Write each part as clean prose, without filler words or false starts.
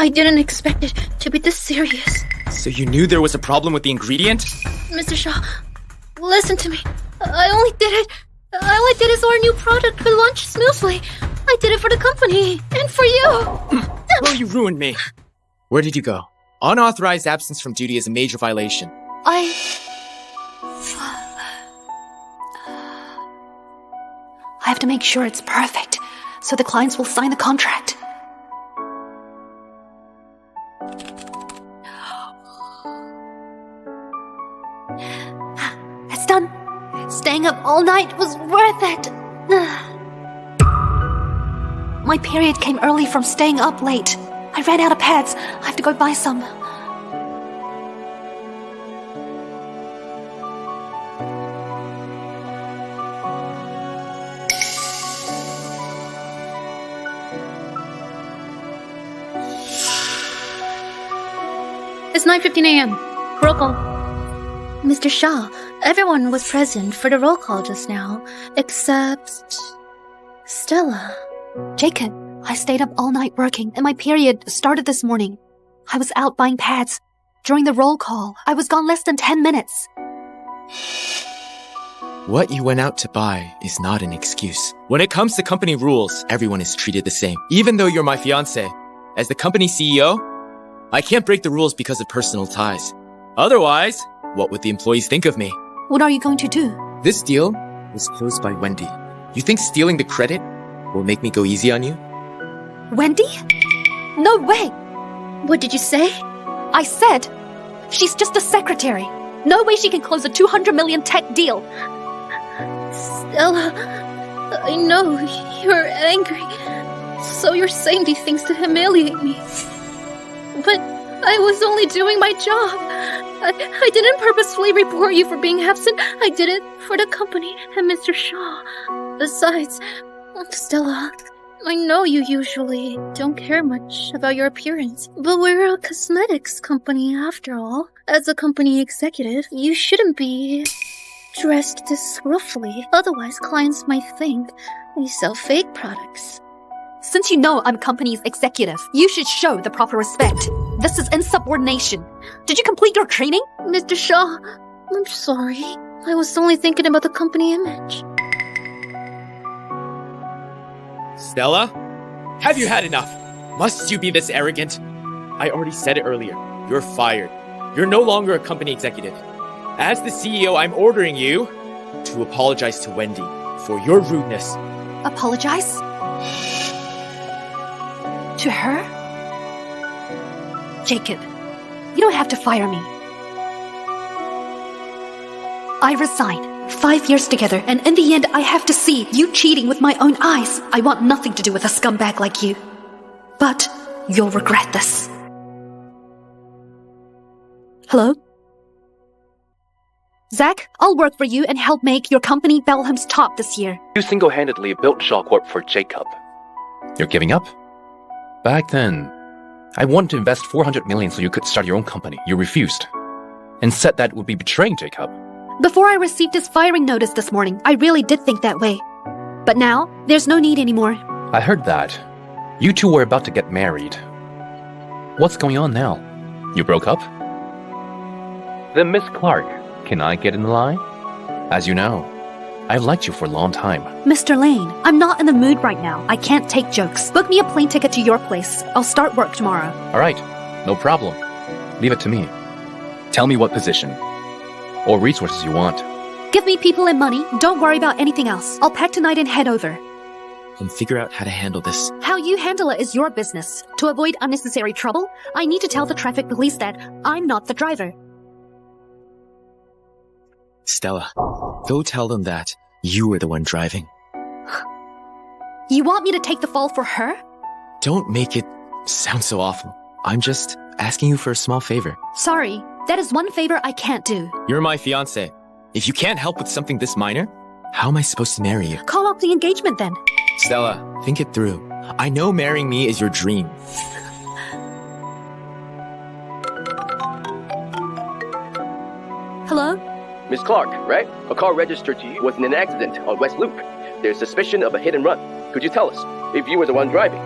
I didn't expect it to be this serious. So you knew there was a problem with the ingredient? Mr. Shaw, listen to me. I only did it so our new product could launch smoothly. I did it for the company and for you. Well, you ruined me. Where did you go? Unauthorized absence from duty is a major violation. I have to make sure it's perfect, so the clients will sign the contract. It's done. Staying up all night was worth it. My period came early from staying up late. I ran out of pads. I have to go buy some. It's 9:15 a.m. Roll call. Mr. Shaw, everyone was present for the roll call just now, except Stella. Jacob, I stayed up all night working, and my period started this morning. I was out buying pads. During the roll call, I was gone less than 10 minutes. What you went out to buy is not an excuse. When it comes to company rules, everyone is treated the same. Even though you're my fiancé, as the company CEO, I can't break the rules because of personal ties. Otherwise, what would the employees think of me? What are you going to do? This deal was closed by Wendy. You think stealing the credit will make me go easy on you? Wendy? No way! What did you say? I said, she's just a secretary. No way she can close a 200 million tech deal. Stella, I know you're angry. So you're saying these things to humiliate me. But I was only doing my job. I didn't purposefully report you for being absent. I did it for the company and Mr. Shaw. Besides, Stella, I know you usually don't care much about your appearance, but we're a cosmetics company after all. As a company executive, you shouldn't be dressed this roughly. Otherwise, clients might think we sell fake products. Since you know I'm company's executive, you should show the proper respect. This is insubordination. Did you complete your training? Mr. Shaw, I'm sorry. I was only thinking about the company image. Stella? Have you had enough? Must you be this arrogant? I already said it earlier. You're fired. You're no longer a company executive. As the CEO, I'm ordering you to apologize to Wendy for your rudeness. Apologize? To her? Jacob, you don't have to fire me. I resign. 5 years together, and in the end, I have to see you cheating with my own eyes. I want nothing to do with a scumbag like you. But you'll regret this. Hello? Zach, I'll work for you and help make your company Belham's top this year. You single-handedly built Shaw Corp for Jacob. You're giving up? Back then, I wanted to invest $400 million so you could start your own company. You refused. And said that would be betraying Jacob. Before I received his firing notice this morning, I really did think that way. But now, there's no need anymore. I heard that. You two were about to get married. What's going on now? You broke up? Then Miss Clark, can I get in line? As you know, I've liked you for a long time. Mr. Lane, I'm not in the mood right now. I can't take jokes. Book me a plane ticket to your place. I'll start work tomorrow. All right, no problem. Leave it to me. Tell me what position or resources you want. Give me people and money. Don't worry about anything else. I'll pack tonight and head over. And figure out how to handle this. How you handle it is your business. To avoid unnecessary trouble, I need to tell the traffic police that I'm not the driver. Stella, go tell them that you were the one driving. You want me to take the fall for her? Don't make it sound so awful. I'm just asking you for a small favor. Sorry, that is one favor I can't do. You're my fiancé. If you can't help with something this minor, how am I supposed to marry you? Call off the engagement then. Stella, think it through. I know marrying me is your dream. Hello? Miss Clark, right? A car registered to you was in an accident on West Loop. There's suspicion of a hit and run. Could you tell us if you were the one driving?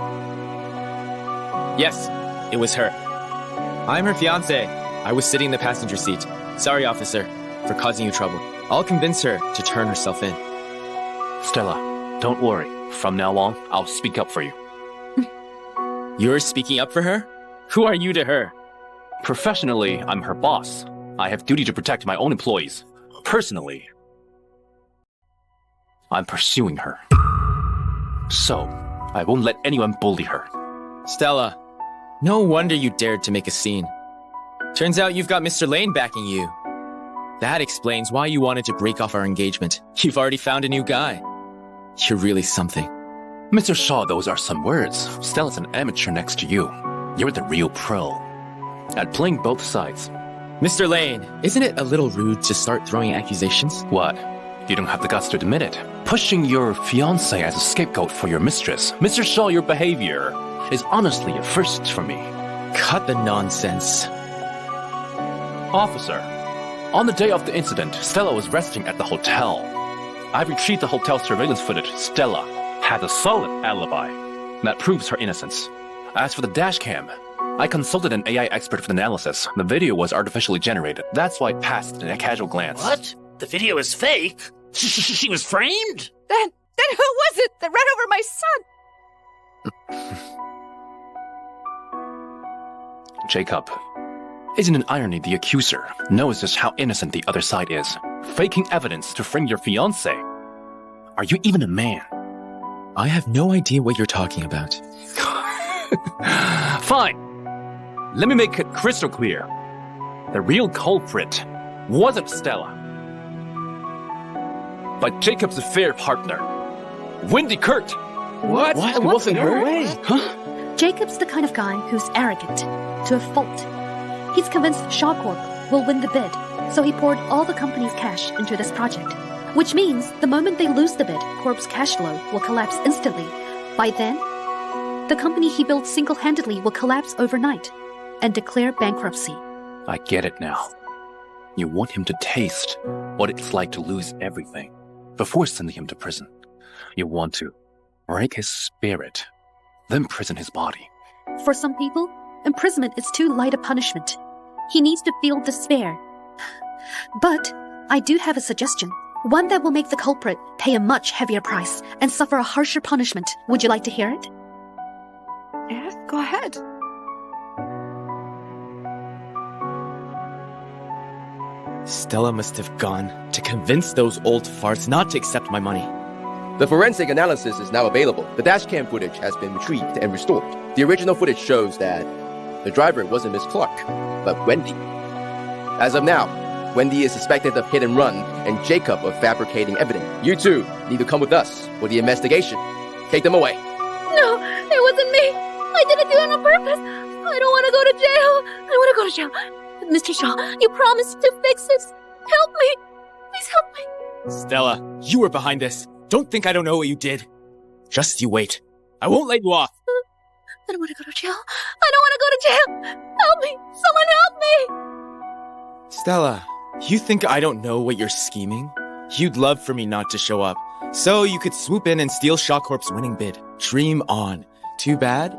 Yes, It was her. I'm her fiancé. I was sitting in the passenger seat. Sorry, officer, for causing you trouble. I'll convince her to turn herself in. Stella, don't worry. From now on, I'll speak up for you. You're speaking up for her? Who are you to her? Professionally, I'm her boss. I have duty to protect my own employees. Personally, I'm pursuing her. So, I won't let anyone bully her. Stella, no wonder you dared to make a scene. Turns out you've got Mr. Lane backing you. That explains why you wanted to break off our engagement. You've already found a new guy. You're really something. Mr. Shaw, those are some words. Stella's an amateur next to you. You're the real pro. At playing both sides. Mr. Lane, isn't it a little rude to start throwing accusations? What? You don't have the guts to admit it. Pushing your fiancé as a scapegoat for your mistress. Mr. Shaw, your behavior is honestly a first for me. Cut the nonsense. Officer, on the day of the incident, Stella was resting at the hotel. I've retrieved the hotel surveillance footage. Stella has a solid alibi. That proves her innocence. As for the dash cam, I consulted an AI expert for the analysis. The video was artificially generated. That's why it passed in a casual glance. What? The video is fake? She was framed? Then who was it that ran over my son? Jacob. Isn't it irony the accuser knows just how innocent the other side is? Faking evidence to frame your fiancé. Are you even a man? I have no idea what you're talking about. Fine. Let me make it crystal clear. The real culprit wasn't Stella, but Jacob's affair partner, Wendy Kurt. What? It wasn't her? Huh? Jacob's the kind of guy who's arrogant to a fault. He's convinced Shaw Corp will win the bid, so he poured all the company's cash into this project. Which means the moment they lose the bid, Corp's cash flow will collapse instantly. By then, the company he built single-handedly will collapse overnight and declare bankruptcy. I get it now. You want him to taste what it's like to lose everything before sending him to prison. You want to break his spirit, then prison his body. For some people, imprisonment is too light a punishment. He needs to feel despair. But I do have a suggestion. One that will make the culprit pay a much heavier price and suffer a harsher punishment. Would you like to hear it? Yes, go ahead. Stella must have gone to convince those old farts not to accept my money. The forensic analysis is now available. The dashcam footage has been retrieved and restored. The original footage shows that the driver wasn't Miss Clark, but Wendy. As of now, Wendy is suspected of hit and run, and Jacob of fabricating evidence. You two need to come with us for the investigation. Take them away. No, it wasn't me. I didn't do it on purpose. I don't want to go to jail. I want to go to jail. Mr. Shaw, you promised to fix this. Help me. Please help me. Stella, you were behind this. Don't think I don't know what you did. Just you wait. I won't let you off. I don't want to go to jail. I don't want to go to jail. Help me. Someone help me. Stella, you think I don't know what you're scheming? You'd love for me not to show up, so you could swoop in and steal Shaw Corp's winning bid. Dream on. Too bad,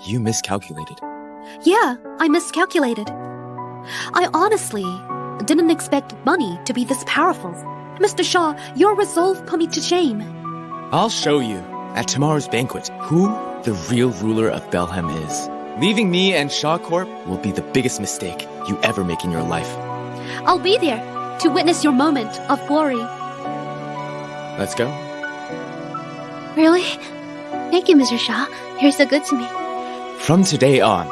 you miscalculated. Yeah, I miscalculated. I honestly didn't expect money to be this powerful. Mr. Shaw, your resolve put me to shame. I'll show you, at tomorrow's banquet, who the real ruler of Belhem is. Leaving me and Shaw Corp will be the biggest mistake you ever make in your life. I'll be there to witness your moment of glory. Let's go. Really? Thank you, Mr. Shaw. You're so good to me. From today on,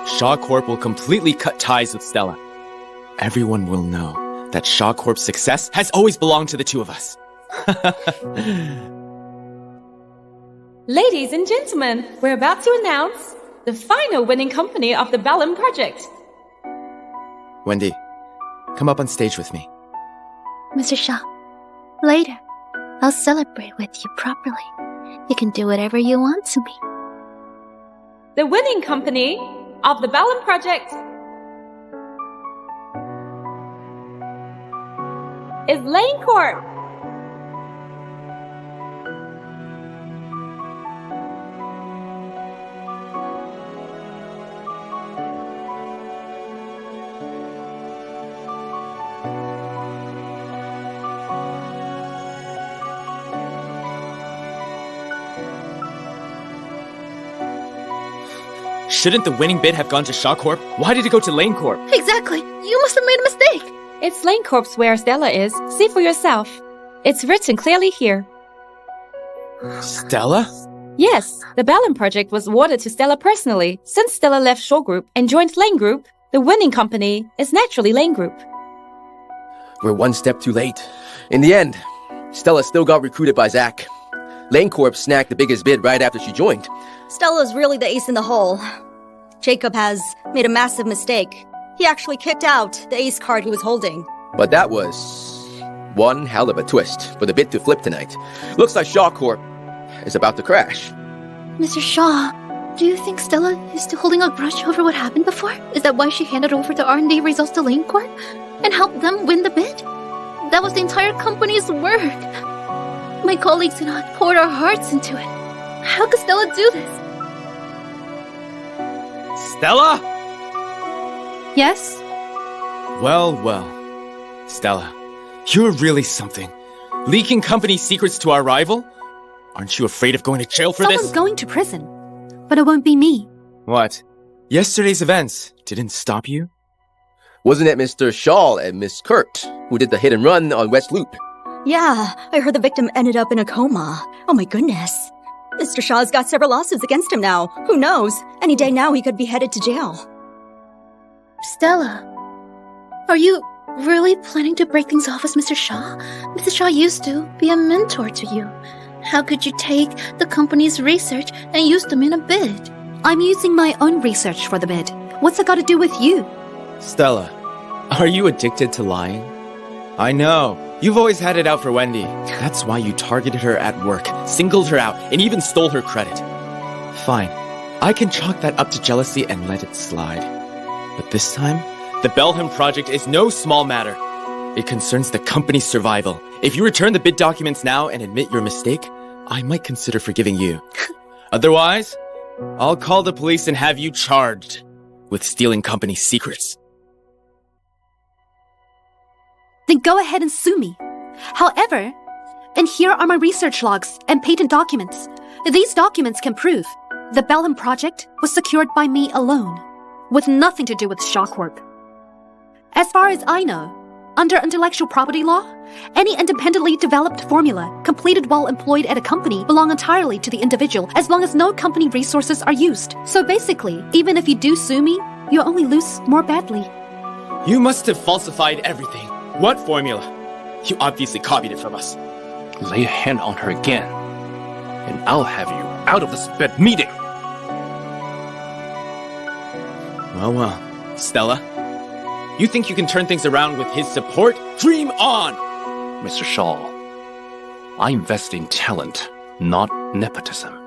Shaw Corp will completely cut ties with Stella. Everyone will know that Shaw Corp's success has always belonged to the two of us. Ladies and gentlemen, we're about to announce the final winning company of the Belhem project. Wendy, come up on stage with me. Mr. Shaw, later, I'll celebrate with you properly. You can do whatever you want to me. The winning company of the Belhem project is Lane Corp. Shouldn't the winning bid have gone to Shaw Corp? Why did it go to Lane Corp? Exactly. You must have made a mistake. It's Lane Corp's where Stella is. See for yourself. It's written clearly here. Stella? Yes, the Bellum project was awarded to Stella personally. Since Stella left Shaw Group and joined Lane Group, the winning company is naturally Lane Group. We're one step too late. In the end, Stella still got recruited by Zach. Lane Corp snagged the biggest bid right after she joined. Stella's really the ace in the hole. Jacob has made a massive mistake. He actually kicked out the ace card he was holding. But that was one hell of a twist for the bid to flip tonight. Looks like Shaw Corp is about to crash. Mr. Shaw, do you think Stella is still holding a grudge over what happened before? Is that why she handed over the R&D results to Lane Corp and helped them win the bid? That was the entire company's work. My colleagues and I poured our hearts into it. How could Stella do this? Stella? Yes? Well. Stella, you're really something. Leaking company secrets to our rival? Aren't you afraid of going to jail for Someone's this? going to prison, but it won't be me. What? Yesterday's events didn't stop you? Wasn't it Mr. Shaw and Miss Kurt who did the hit and run on West Loop? Yeah, I heard the victim ended up in a coma. Oh my goodness. Mr. Shaw's got several lawsuits against him now. Who knows? Any day now he could be headed to jail. Stella, are you really planning to break things off with Mr. Shaw? Mr. Shaw used to be a mentor to you. How could you take the company's research and use them in a bid? I'm using my own research for the bid. What's that got to do with you? Stella, are you addicted to lying? I know. You've always had it out for Wendy. That's why you targeted her at work, singled her out, and even stole her credit. Fine. I can chalk that up to jealousy and let it slide. But this time, the Belham project is no small matter. It concerns the company's survival. If you return the bid documents now and admit your mistake, I might consider forgiving you. Otherwise, I'll call the police and have you charged with stealing company secrets. Then go ahead and sue me. However, and here are my research logs and patent documents. These documents can prove the Belham project was secured by me alone, with nothing to do with Shaw Corp. As far as I know, under intellectual property law, any independently developed formula completed while employed at a company belong entirely to the individual as long as no company resources are used. So basically, even if you do sue me, you'll only lose more badly. You must have falsified everything. What formula? You obviously copied it from us. Lay a hand on her again, and I'll have you out of this bed meeting. Well, Stella. You think you can turn things around with his support? Dream on! Mr. Shaw, I invest in talent, not nepotism.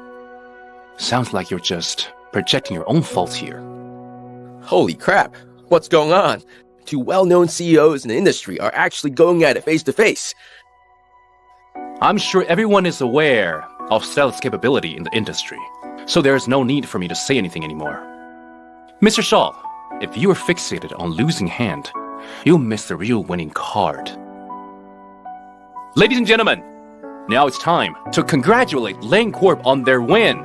Sounds like you're just projecting your own faults here. Holy crap, what's going on? Two well-known CEOs in the industry are actually going at it face-to-face. I'm sure everyone is aware of Stella's capability in the industry, so there is no need for me to say anything anymore. Mr. Shaw, if you are fixated on losing hand, you'll miss the real winning card. Ladies and gentlemen, now it's time to congratulate Lane Corp on their win.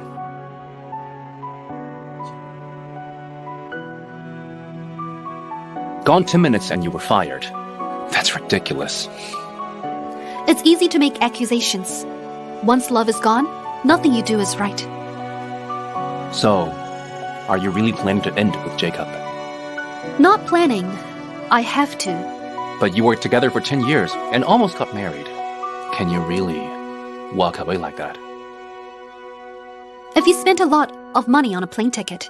Gone 10 minutes and you were fired. That's ridiculous. It's easy to make accusations. Once love is gone, nothing you do is right. So, are you really planning to end it with Jacob? Not planning. I have to. But you worked together for 10 years and almost got married. Can you really walk away like that? If you spent a lot of money on a plane ticket,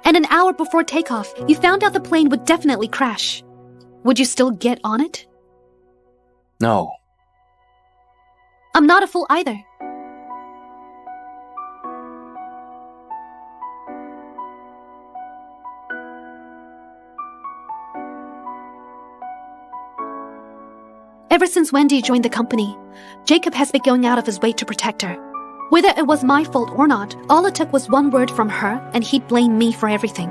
and an hour before takeoff, you found out the plane would definitely crash, would you still get on it? No. I'm not a fool either. Ever since Wendy joined the company, Jacob has been going out of his way to protect her. Whether it was my fault or not, all it took was one word from her and he'd blame me for everything.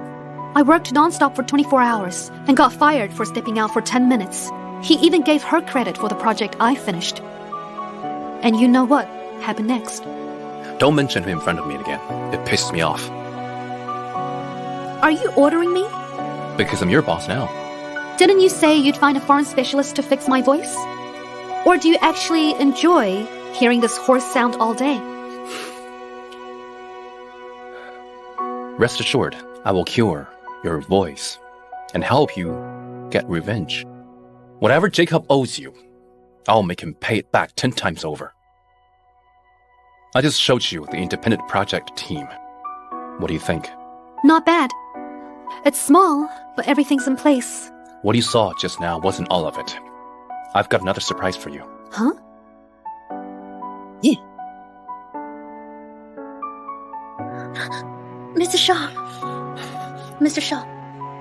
I worked nonstop for 24 hours and got fired for stepping out for 10 minutes. He even gave her credit for the project I finished. And you know what happened next? Don't mention him in front of me again. It pisses me off. Are you ordering me? Because I'm your boss now. Didn't you say you'd find a foreign specialist to fix my voice? Or do you actually enjoy hearing this hoarse sound all day? Rest assured, I will cure your voice and help you get revenge. Whatever Jacob owes you, I'll make him pay it back 10 times over. I just showed you the independent project team. What do you think? Not bad. It's small, but everything's in place. What you saw just now wasn't all of it. I've got another surprise for you. Huh? Mr. Shaw. Mr. Shaw,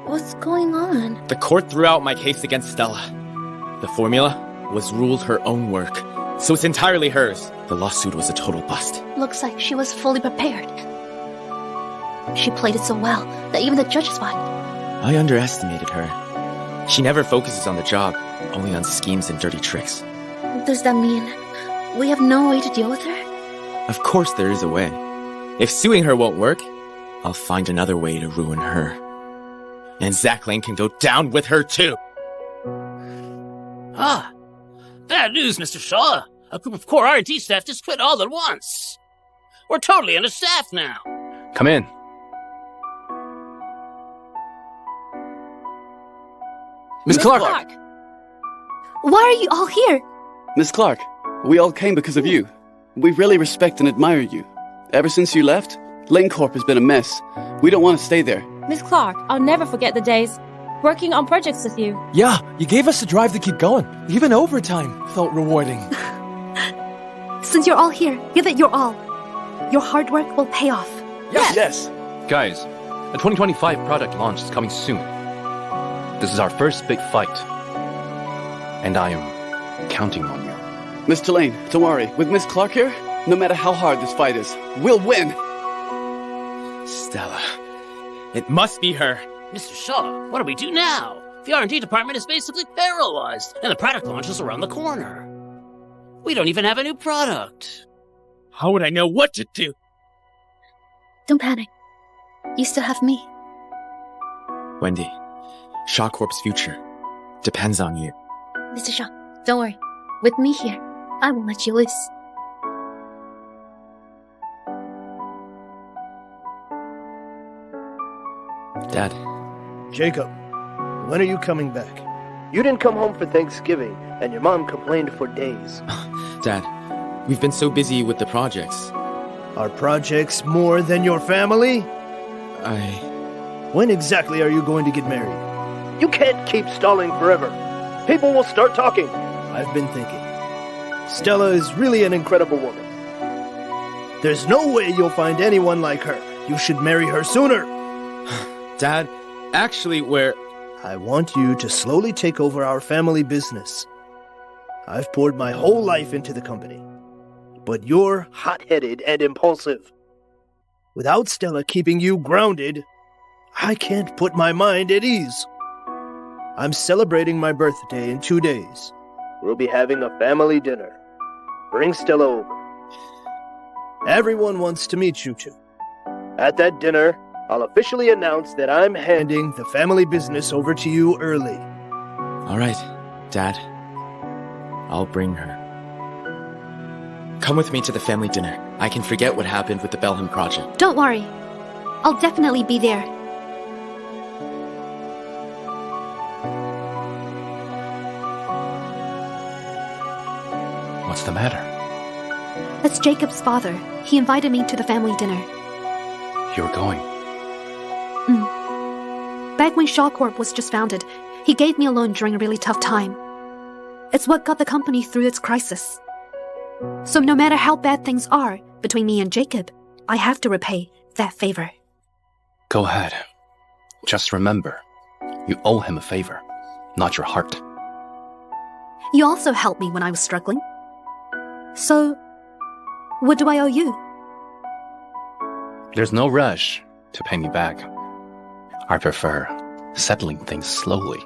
what's going on? The court threw out my case against Stella. The formula was ruled her own work, so it's entirely hers. The lawsuit was a total bust. Looks like she was fully prepared. She played it so well that even the judges bought it. I underestimated her. She never focuses on the job, only on schemes and dirty tricks. Does that mean we have no way to deal with her? Of course there is a way. If suing her won't work, I'll find another way to ruin her. And Zach Lane can go down with her too. Ah, bad news, Mr. Shaw. A group of core R&D staff just quit all at once. We're totally understaffed now. Come in. Miss Clark! Why are you all here? Miss Clark, we all came because of you. We really respect and admire you. Ever since you left, Lane Corp has been a mess. We don't want to stay there. Miss Clark, I'll never forget the days working on projects with you. Yeah, you gave us the drive to keep going. Even overtime felt rewarding. Since you're all here, give it your all. Your hard work will pay off. Yes. Guys, the 2025 product launch is coming soon. This is our first big fight. And I am counting on you. Mr. Lane, don't worry. With Miss Clark here, no matter how hard this fight is, we'll win. Stella. It must be her. Mr. Shaw, what do we do now? The R&D department is basically paralyzed, and the product launch is around the corner. We don't even have a new product. How would I know what to do? Don't panic. You still have me. Wendy, Shaw Corp's future depends on you. Mr. Shaw, don't worry. With me here, I won't let you loose. Dad. Jacob, when are you coming back? You didn't come home for Thanksgiving, and your mom complained for days. Dad, we've been so busy with the projects. Are projects more than your family? When exactly are you going to get married? You can't keep stalling forever. People will start talking. I've been thinking. Stella is really an incredible woman. There's no way you'll find anyone like her. You should marry her sooner. Dad, actually, I want you to slowly take over our family business. I've poured my whole life into the company. But you're hot-headed and impulsive. Without Stella keeping you grounded, I can't put my mind at ease. I'm celebrating my birthday in 2 days. We'll be having a family dinner. Bring Stella over. Everyone wants to meet you two. At that dinner, I'll officially announce that I'm handing the family business over to you early. All right, Dad. I'll bring her. Come with me to the family dinner. I can forget what happened with the Belham project. Don't worry. I'll definitely be there. What's the matter? It's Jacob's father. He invited me to the family dinner. You're going. Back when Shaw Corp was just founded, he gave me a loan during a really tough time. It's what got the company through its crisis. So no matter how bad things are between me and Jacob, I have to repay that favor. Go ahead. Just remember, you owe him a favor, not your heart. You also helped me when I was struggling. So, what do I owe you? There's no rush to pay me back. I prefer settling things slowly.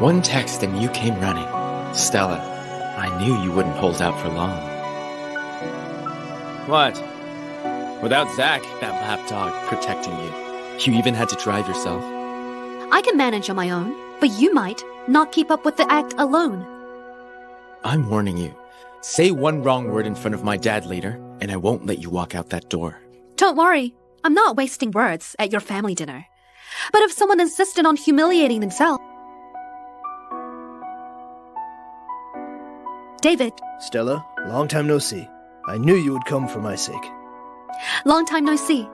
One text and you came running. Stella, I knew you wouldn't hold out for long. What? Without Zach, that lapdog, protecting you, you even had to drive yourself? I can manage on my own, but you might not keep up with the act alone. I'm warning you. Say one wrong word in front of my dad later, and I won't let you walk out that door. Don't worry, I'm not wasting words at your family dinner. But if someone insisted on humiliating themselves... David. Stella, long time no see. I knew you would come for my sake. Long time no see.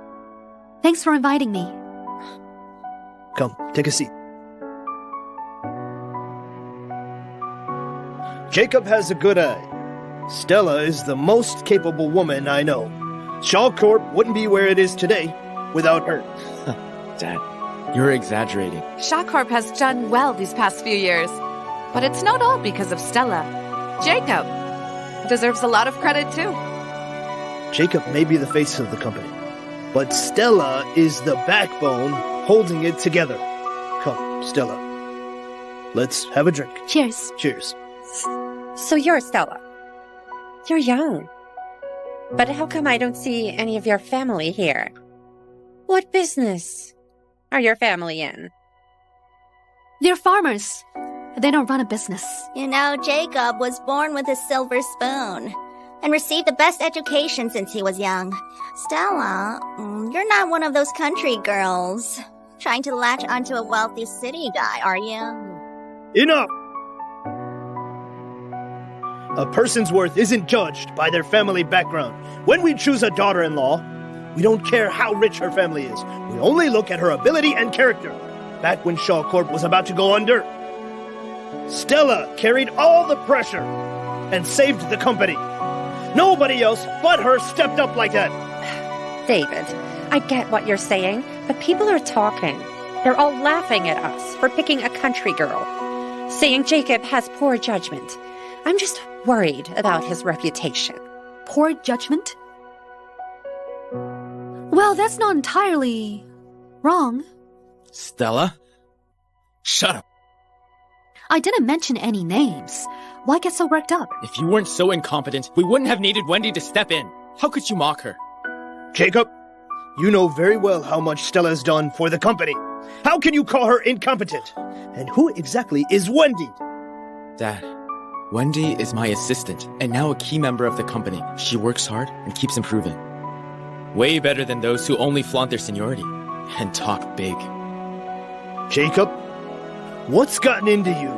Thanks for inviting me. Come, take a seat. Jacob has a good eye. Stella is the most capable woman I know. Shaw Corp wouldn't be where it is today without her. Dad, you're exaggerating. Shaw Corp has done well these past few years. But it's not all because of Stella. Jacob deserves a lot of credit too. Jacob may be the face of the company, but Stella is the backbone holding it together. Come, Stella. Let's have a drink. Cheers. Cheers. So you're Stella. You're young. But how come I don't see any of your family here? What business are your family in? They're farmers. They don't run a business. You know, Jacob was born with a silver spoon and received the best education since he was young. Stella, you're not one of those country girls trying to latch onto a wealthy city guy, are you? Enough! A person's worth isn't judged by their family background. When we choose a daughter-in-law, we don't care how rich her family is. We only look at her ability and character. Back when Shaw Corp was about to go under, Stella carried all the pressure and saved the company. Nobody else but her stepped up like that. David, I get what you're saying, but people are talking. They're all laughing at us for picking a country girl, saying Jacob has poor judgment. I'm just worried about his reputation. Poor judgment? Well, that's not entirely wrong. Stella? Shut up. I didn't mention any names. Why get so worked up? If you weren't so incompetent, we wouldn't have needed Wendy to step in. How could you mock her? Jacob, you know very well how much Stella's done for the company. How can you call her incompetent? And who exactly is Wendy? Dad, Wendy is my assistant, and now a key member of the company. She works hard and keeps improving. Way better than those who only flaunt their seniority and talk big. Jacob, what's gotten into you?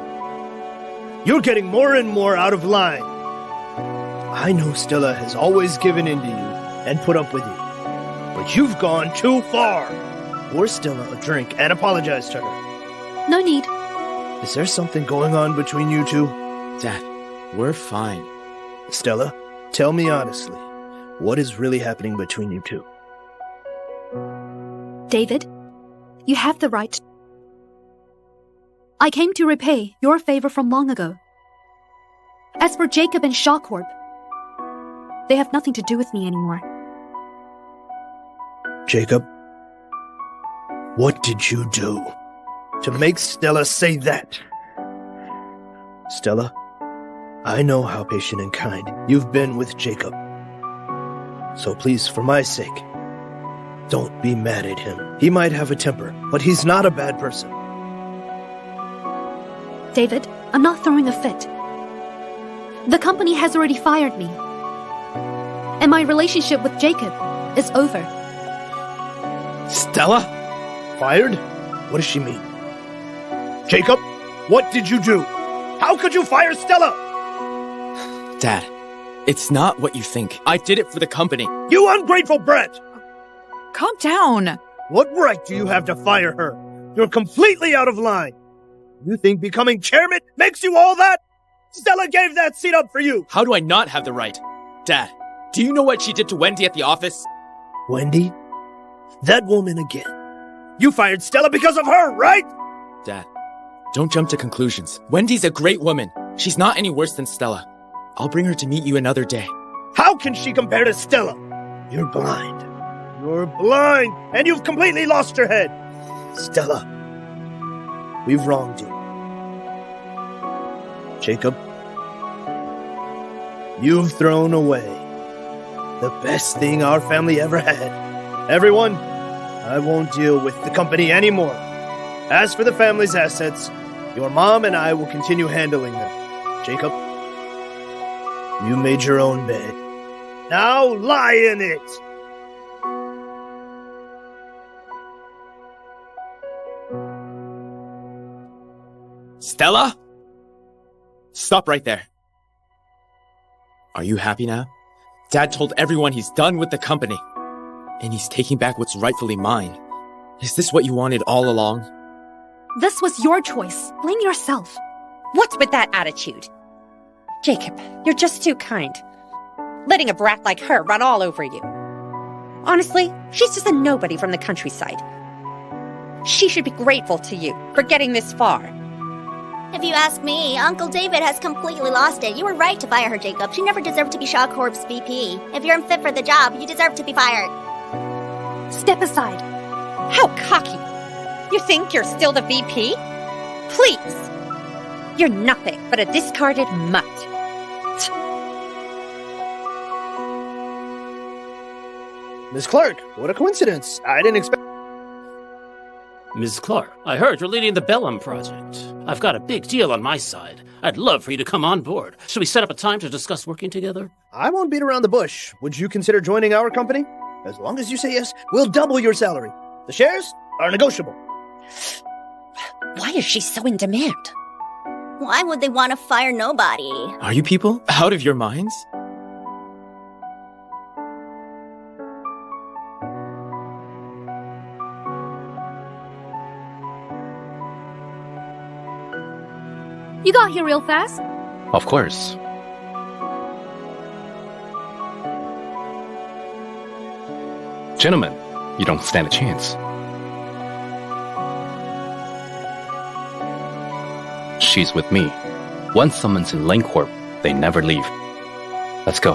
You're getting more and more out of line. I know Stella has always given in to you and put up with you, but you've gone too far. Pour Stella a drink and apologize to her. No need. Is there something going on between you two? Dad, we're fine. Stella, tell me honestly, what is really happening between you two? David, you have the right. I came to repay your favor from long ago. As for Jacob and Shaw Corp, they have nothing to do with me anymore. Jacob, what did you do to make Stella say that? Stella, I know how patient and kind you've been with Jacob. So please, for my sake, don't be mad at him. He might have a temper, but he's not a bad person. David, I'm not throwing a fit. The company has already fired me. And my relationship with Jacob is over. Stella? Fired? What does she mean? Jacob, what did you do? How could you fire Stella? Dad, it's not what you think. I did it for the company. You ungrateful brat! Calm down. What right do you have to fire her? You're completely out of line. You think becoming chairman makes you all that? Stella gave that seat up for you. How do I not have the right? Dad, do you know what she did to Wendy at the office? Wendy? That woman again. You fired Stella because of her, right? Dad, don't jump to conclusions. Wendy's a great woman. She's not any worse than Stella. I'll bring her to meet you another day. How can she compare to Stella? You're blind. You're blind, and you've completely lost your head. Stella, we've wronged you. Jacob, you've thrown away the best thing our family ever had. Everyone, I won't deal with the company anymore. As for the family's assets, your mom and I will continue handling them. Jacob, you made your own bed. Now lie in it! Stella? Stop right there. Are you happy now? Dad told everyone he's done with the company. And he's taking back what's rightfully mine. Is this what you wanted all along? This was your choice. Blame yourself. What's with that attitude? Jacob, you're just too kind. Letting a brat like her run all over you. Honestly, she's just a nobody from the countryside. She should be grateful to you for getting this far. If you ask me, Uncle David has completely lost it. You were right to fire her, Jacob. She never deserved to be Shaw Corp's VP. If you're unfit for the job, you deserve to be fired. Step aside. How cocky! You think you're still the VP? Please! You're nothing but a discarded mutt. Miss Clark, what a coincidence. I didn't expect... Ms. Clark, I heard you're leading the Bellum project. I've got a big deal on my side. I'd love for you to come on board. Should we set up a time to discuss working together? I won't beat around the bush. Would you consider joining our company? As long as you say yes, we'll double your salary. The shares are negotiable. Why is she so in demand? Why would they want to fire nobody? Are you people out of your minds? You got here real fast. Of course. Gentlemen, you don't stand a chance. She's with me. Once someone's in Lane Corp, they never leave. Let's go.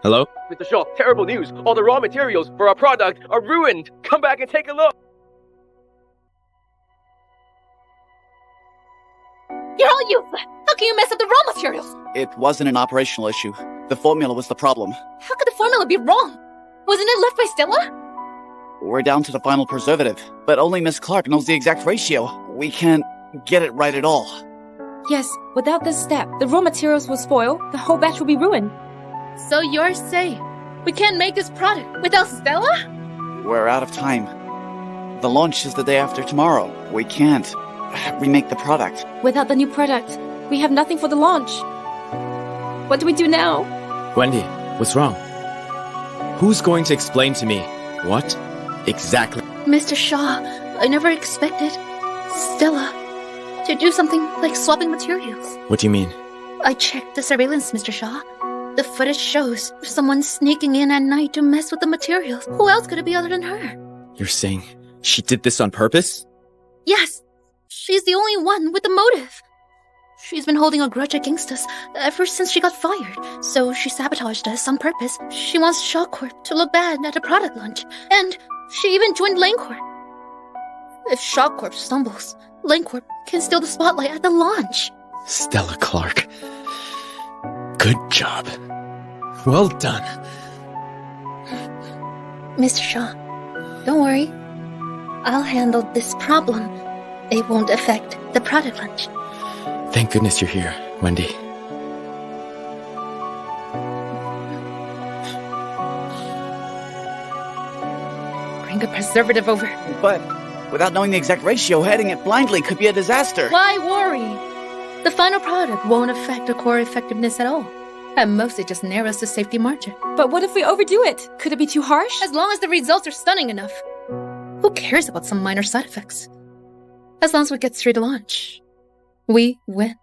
Hello? Mr. Shaw, terrible news. All the raw materials for our product are ruined. Come back and take a look. You're all useless! How can you mess up the raw materials? It wasn't an operational issue. The formula was the problem. How could the formula be wrong? Wasn't it left by Stella? We're down to the final preservative, but only Miss Clark knows the exact ratio. We can't get it right at all. Yes, without this step, the raw materials will spoil, the whole batch will be ruined. So you're saying we can't make this product without Stella? We're out of time. The launch is the day after tomorrow. We can't remake the product. Without the new product, we have nothing for the launch. What do we do now? Wendy, what's wrong? Who's going to explain to me what exactly? Mr. Shaw, I never expected Stella to do something like swapping materials. What do you mean? I checked the surveillance, Mr. Shaw. The footage shows someone sneaking in at night to mess with the materials. Who else could it be other than her? You're saying she did this on purpose? Yes, she's the only one with the motive. She's been holding a grudge against us ever since she got fired, so she sabotaged us on purpose. She wants Shaw Corp to look bad at the product launch, and she even joined Lane Corp. If Shaw Corp stumbles, Lane Corp can steal the spotlight at the launch. Stella Clark. Good job. Well done. Mr. Shaw, don't worry. I'll handle this problem. It won't affect the product launch. Thank goodness you're here, Wendy. Bring a preservative over. But without knowing the exact ratio, heading it blindly could be a disaster. Why worry? The final product won't affect the core effectiveness at all. At most, it just narrows the safety margin. But what if we overdo it? Could it be too harsh? As long as the results are stunning enough. Who cares about some minor side effects? As long as we get through the launch, we win.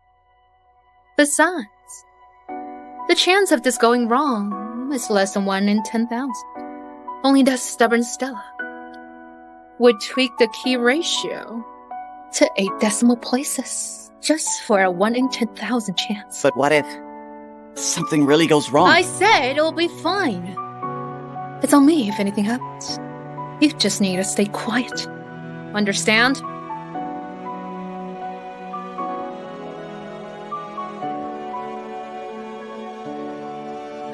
Besides, the chance of this going wrong is less than 1 in 10,000. Only that stubborn Stella would tweak the key ratio to 8 decimal places just for a 1 in 10,000 chance. But what if something really goes wrong? I said it'll be fine. It's on me if anything happens. You just need to stay quiet. Understand?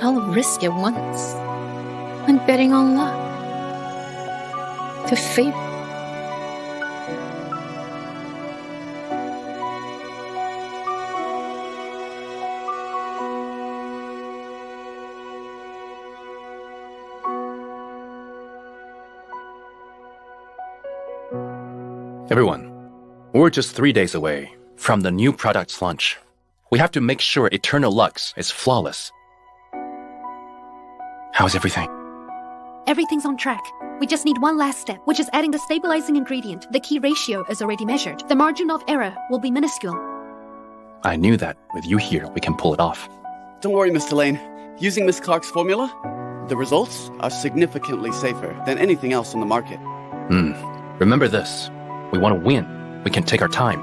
I'll risk it once. I'm betting on luck. To fate. Everyone, we're just 3 days away from the new product's launch. We have to make sure Eternal Lux is flawless. How's everything? Everything's on track. We just need one last step, which is adding the stabilizing ingredient. The key ratio is already measured. The margin of error will be minuscule. I knew that with you here, we can pull it off. Don't worry, Mr. Lane. Using Miss Clark's formula, the results are significantly safer than anything else on the market. Remember this. We want to win. We can take our time.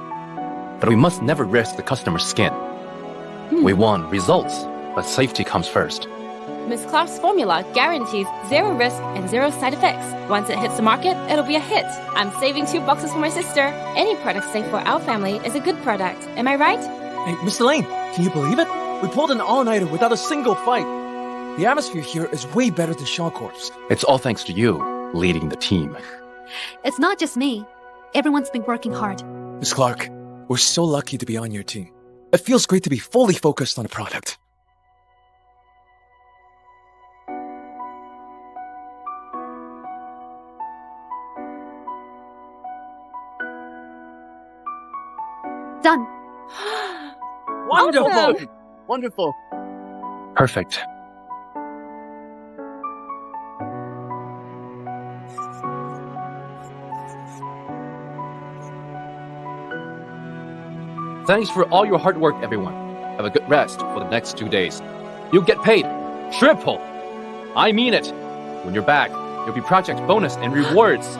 But we must never risk the customer's skin. We want results, but safety comes first. Miss Clark's formula guarantees 0 risk and 0 side effects. Once it hits the market, it'll be a hit. I'm saving 2 boxes for my sister. Any product safe for our family is a good product. Am I right? Hey, Mr. Lane, can you believe it? We pulled an all-nighter without a single fight. The atmosphere here is way better than Shaw Corp's. It's all thanks to you leading the team. It's not just me. Everyone's been working hard. Miss Clark, we're so lucky to be on your team. It feels great to be fully focused on the product. Done. Wonderful! Wonderful. Perfect. Thanks for all your hard work, everyone. Have a good rest for the next 2 days. You'll get paid triple. I mean it. When you're back, there'll be project bonus and rewards.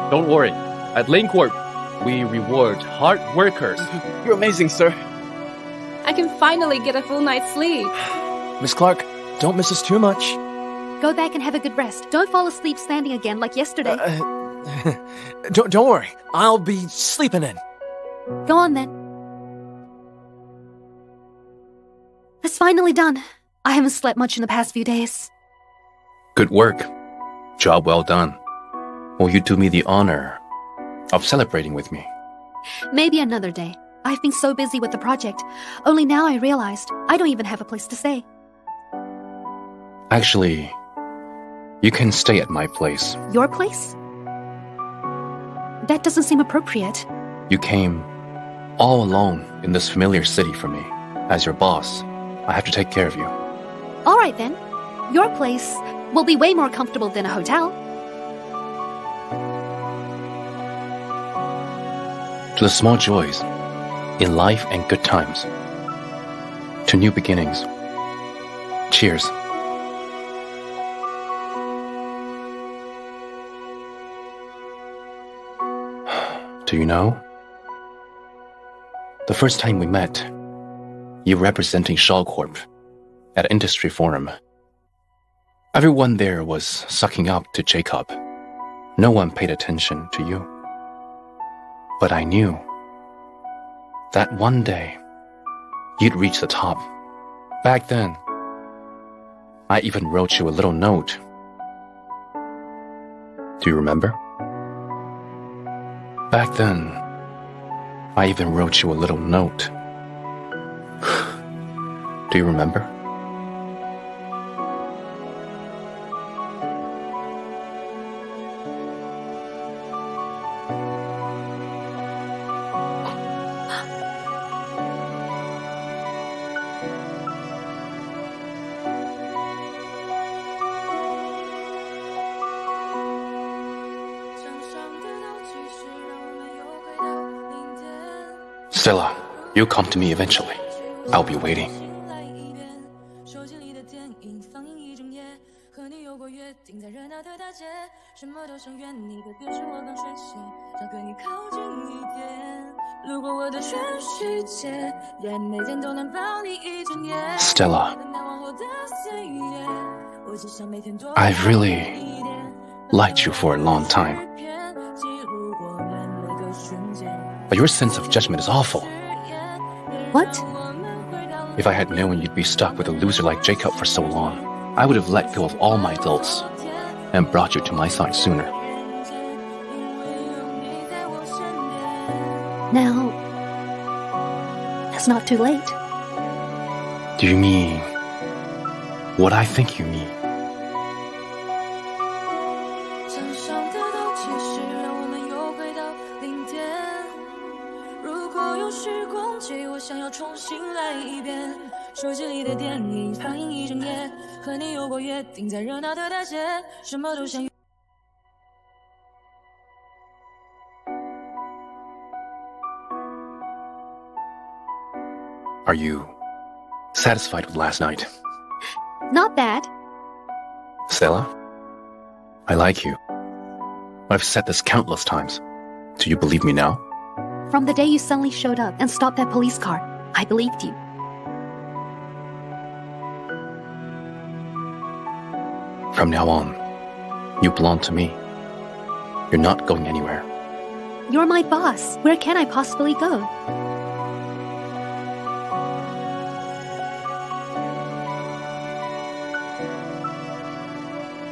Don't worry. At LaneCorp, we reward hard workers. You're amazing, sir. I can finally get a full night's sleep. Miss Clark, don't miss us too much. Go back and have a good rest. Don't fall asleep standing again like yesterday. Don't worry. I'll be sleeping in. Go on then. It's finally done. I haven't slept much in the past few days. Good work. Job well done. Will you do me the honor of celebrating with me? Maybe another day. I've been so busy with the project. Only now I realized I don't even have a place to stay. Actually, you can stay at my place. Your place? That doesn't seem appropriate. You came all alone in this familiar city for me. As your boss, I have to take care of you. All right then. Your place will be way more comfortable than a hotel. To the small joys in life and good times. To new beginnings. Cheers. Do you know? The first time we met, you representing Shaw Corp at Industry Forum. Everyone there was sucking up to Jacob. No one paid attention to you. But I knew that one day you'd reach the top. Back then, I even wrote you a little note. Do you remember? Back then, I even wrote you a little note. Do you remember? Stella, you'll come to me eventually. I'll be waiting. Stella, I've really liked you for a long time. But your sense of judgment is awful. What? If I had known you'd be stuck with a loser like Jacob for so long, I would have let go of all my adults and brought you to my side sooner. Now, it's not too late. Do you mean what I think you mean? Are you satisfied with last night? Not bad. Stella? I like you. I've said this countless times. Do you believe me now? From the day you suddenly showed up and stopped that police car, I believed you. From now on, you belong to me. You're not going anywhere. You're my boss. Where can I possibly go?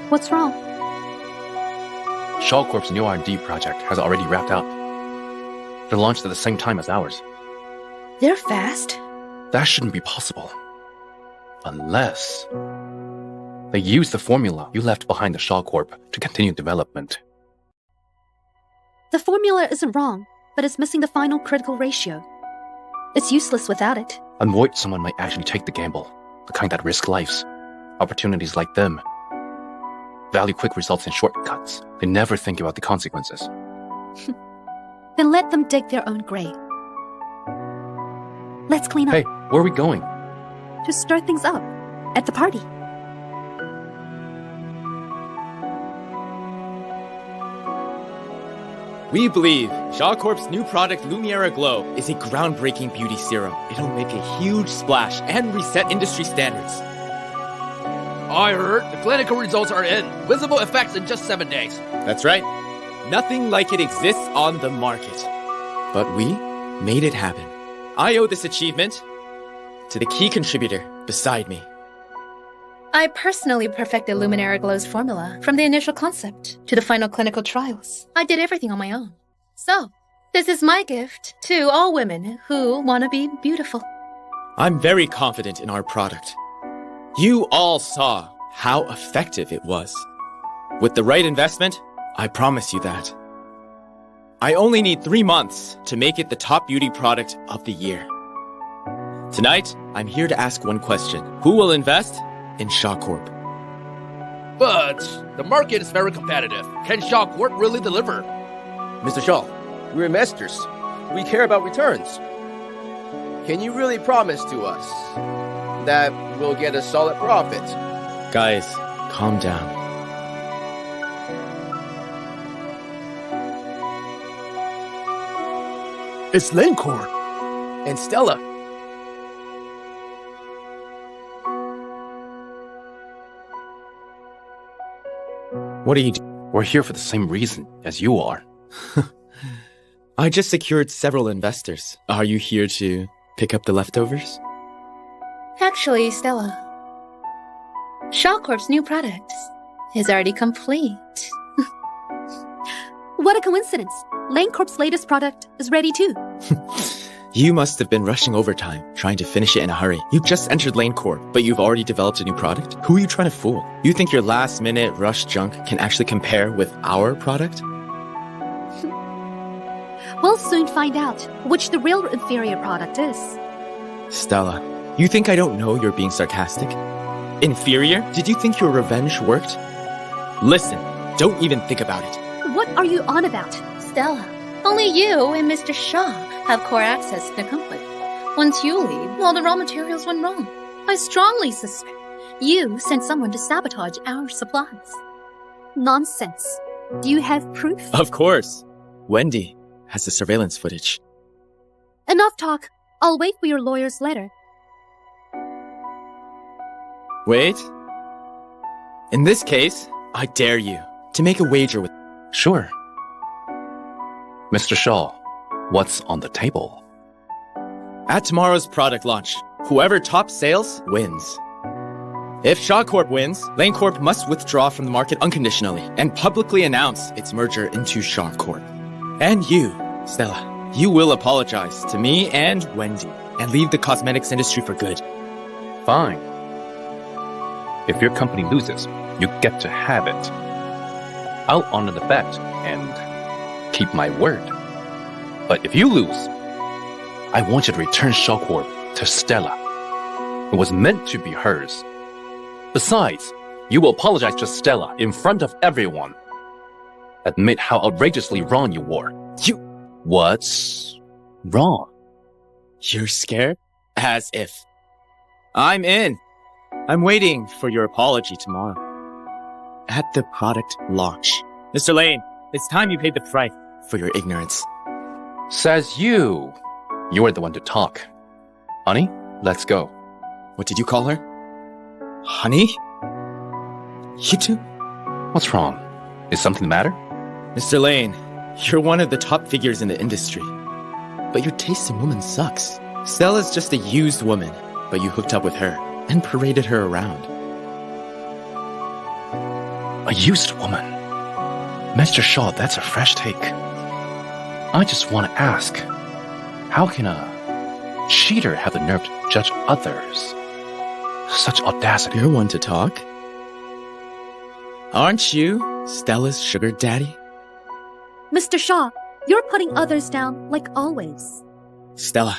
What's wrong? Shaw Corp's new R&D project has already wrapped up. They're launched at the same time as ours. They're fast. That shouldn't be possible. Unless they use the formula you left behind the Shaw Corp to continue development. The formula isn't wrong, but it's missing the final critical ratio. It's useless without it. I'm worried someone might actually take the gamble, the kind that risk lives. Opportunities like them value quick results and shortcuts. They never think about the consequences. Then let them dig their own grave. Let's clean up. Hey, where are we going? To stir things up. At the party. We believe Shaw Corp's new product Lumiera Glow is a groundbreaking beauty serum. It'll make a huge splash and reset industry standards. I heard the clinical results are in. Visible effects in just 7 days. That's right. Nothing like it exists on the market. But we made it happen. I owe this achievement to the key contributor beside me. I personally perfected Luminera Glow's formula from the initial concept to the final clinical trials. I did everything on my own. So, this is my gift to all women who want to be beautiful. I'm very confident in our product. You all saw how effective it was. With the right investment, I promise you that. I only need 3 months to make it the top beauty product of the year. Tonight, I'm here to ask one question. Who will invest in Shaw Corp? But the market is very competitive. Can Shaw Corp really deliver? Mr. Shaw, we're investors. We care about returns. Can you really promise to us that we'll get a solid profit? Guys, calm down. It's Lencore. And Stella. What are you doing? We're here for the same reason as you are. I just secured several investors. Are you here to pick up the leftovers? Actually, Stella, Shaw Corp's new product is already complete. What a coincidence. Lane Corp's latest product is ready too. You must have been rushing overtime, trying to finish it in a hurry. You just entered Lane Corp, but you've already developed a new product? Who are you trying to fool? You think your last-minute rush junk can actually compare with our product? We'll soon find out which the real inferior product is. Stella, you think I don't know you're being sarcastic? Inferior? Did you think your revenge worked? Listen, don't even think about it. What are you on about? Stella, only you and Mr. Shaw have core access to the company. Once you leave, all the raw materials went wrong. I strongly suspect you sent someone to sabotage our supplies. Nonsense. Do you have proof? Of course. Wendy has the surveillance footage. Enough talk. I'll wait for your lawyer's letter. Wait. In this case, I dare you to make a wager with... Sure. Mr. Shaw, what's on the table? At tomorrow's product launch, whoever tops sales wins. If Shaw Corp wins, Lane Corp must withdraw from the market unconditionally and publicly announce its merger into Shaw Corp. And you, Stella, you will apologize to me and Wendy and leave the cosmetics industry for good. Fine. If your company loses, you get to have it. I'll honor the bet and keep my word. But if you lose, I want you to return Shaw Corp to Stella. It was meant to be hers. Besides, you will apologize to Stella in front of everyone. Admit how outrageously wrong you were. What's wrong? You're scared? As if. I'm in. I'm waiting for your apology tomorrow. At the product launch. Mr. Lane, it's time you paid the price for your ignorance. Says you. You're the one to talk. Honey, let's go. What did you call her? Honey? You two? What's wrong? Is something the matter? Mr. Lane, you're one of the top figures in the industry. But your taste in women sucks. Stella's just a used woman, but you hooked up with her and paraded her around. A used woman? Mr. Shaw, that's a fresh take. I just want to ask, how can a cheater have the nerve to judge others? Such audacity. You're one to talk. Aren't you Stella's sugar daddy? Mr. Shaw, you're putting others down like always. Stella,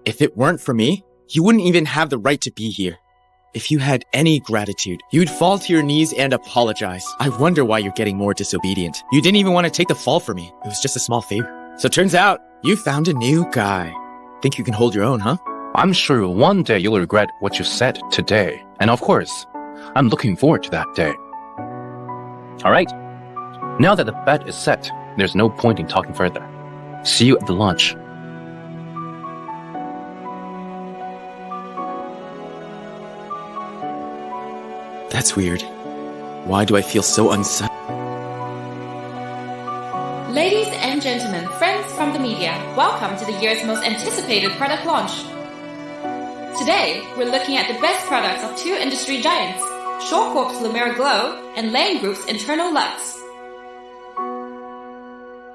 if it weren't for me, you wouldn't even have the right to be here. If you had any gratitude, you'd fall to your knees and apologize. I wonder why you're getting more disobedient. You didn't even want to take the fall for me. It was just a small favor. So turns out, you found a new guy. Think you can hold your own, huh? I'm sure one day you'll regret what you said today. And of course, I'm looking forward to that day. All right. Now that the bet is set, there's no point in talking further. See you at the lunch. That's weird. Why do I feel so unsettled? Ladies and gentlemen, friends from the media, welcome to the year's most anticipated product launch. Today, we're looking at the best products of two industry giants, Shaw Corp's Lumera Glow and Lane Group's Internal Luxe.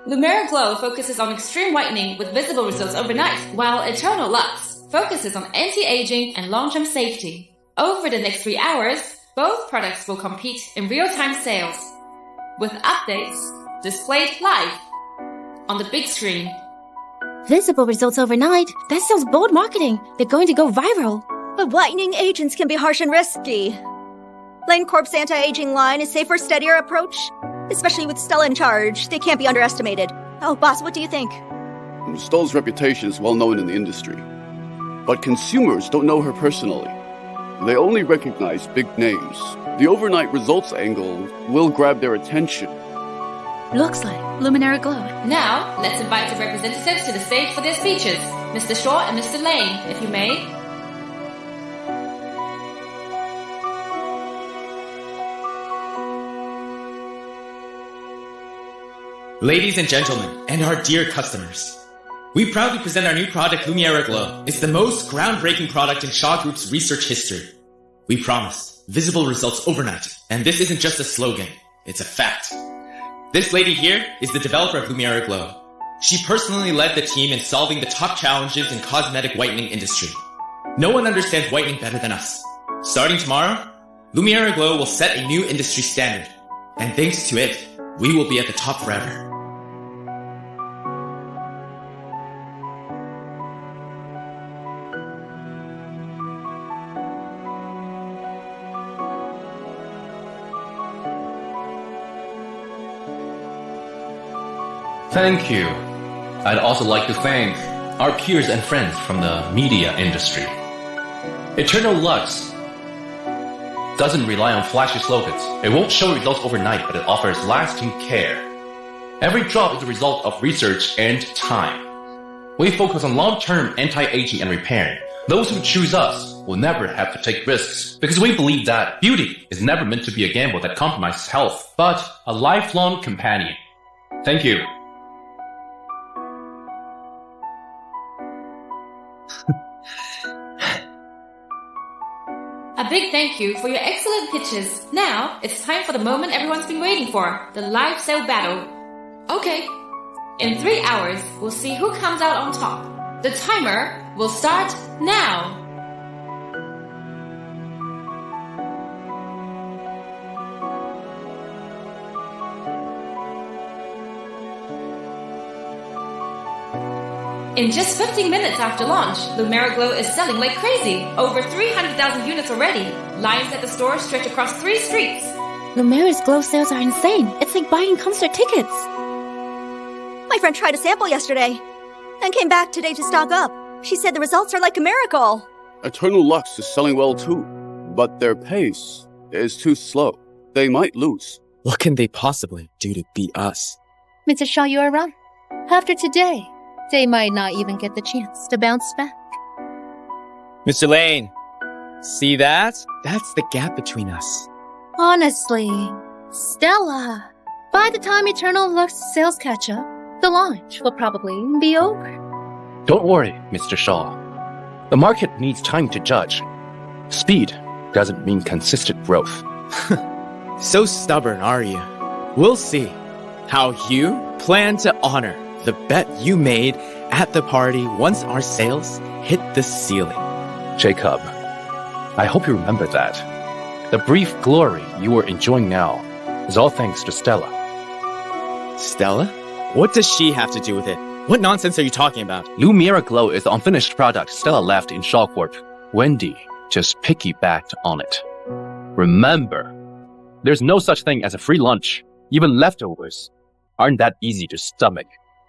Lumera Glow focuses on extreme whitening with visible results overnight, while Internal Luxe focuses on anti-aging and long-term safety. Over the next 3 hours, both products will compete in real-time sales, with updates displayed live on the big screen. Visible results overnight? That sounds bold marketing. They're going to go viral. But whitening agents can be harsh and risky. Lane Corp's anti-aging line is safer, steadier approach. Especially with Stella in charge, they can't be underestimated. Oh, boss, what do you think? Stella's reputation is well known in the industry. But consumers don't know her personally. They only recognize big names. The overnight results angle will grab their attention. Looks like Luminary Glow. Now, let's invite the representatives to the stage for their speeches. Mr. Shaw and Mr. Lane, if you may. Ladies and gentlemen, and our dear customers, we proudly present our new product, Lumera Glow. It's the most groundbreaking product in Shaw Group's research history. We promise visible results overnight, and this isn't just a slogan, it's a fact. This lady here is the developer of Lumera Glow. She personally led the team in solving the top challenges in cosmetic whitening industry. No one understands whitening better than us. Starting tomorrow, Lumera Glow will set a new industry standard, and thanks to it, we will be at the top forever. Thank you. I'd also like to thank our peers and friends from the media industry. Eternal Luxe doesn't rely on flashy slogans. It won't show results overnight, but it offers lasting care. Every drop is a result of research and time. We focus on long-term anti-aging and repairing. Those who choose us will never have to take risks because we believe that beauty is never meant to be a gamble that compromises health, but a lifelong companion. Thank you. A big thank you for your excellent pitches. Now, it's time for the moment everyone's been waiting for, the live sale battle. Okay, in 3 hours, we'll see who comes out on top. The timer will start now. In just 15 minutes after launch, Lumera Glow is selling like crazy. Over 300,000 units already. Lines at the store stretch across 3 streets. Lumera's Glow sales are insane. It's like buying concert tickets. My friend tried a sample yesterday and came back today to stock up. She said the results are like a miracle. Eternal Lux is selling well too, but their pace is too slow. They might lose. What can they possibly do to beat us? Mr. Shaw, you are wrong. After today, they might not even get the chance to bounce back. Mr. Lane, see that? That's the gap between us. Honestly, Stella, by the time Eternal Lux sales catch up, the launch will probably be over. Don't worry, Mr. Shaw. The market needs time to judge. Speed doesn't mean consistent growth. So stubborn, are you? We'll see how you plan to honor the bet you made at the party once our sales hit the ceiling. Jacob, I hope you remember that. The brief glory you are enjoying now is all thanks to Stella. Stella? What does she have to do with it? What nonsense are you talking about? Lumera Glow is the unfinished product Stella left in Shaw Corp. Wendy just piggybacked on it. Remember, there's no such thing as a free lunch. Even leftovers aren't that easy to stomach.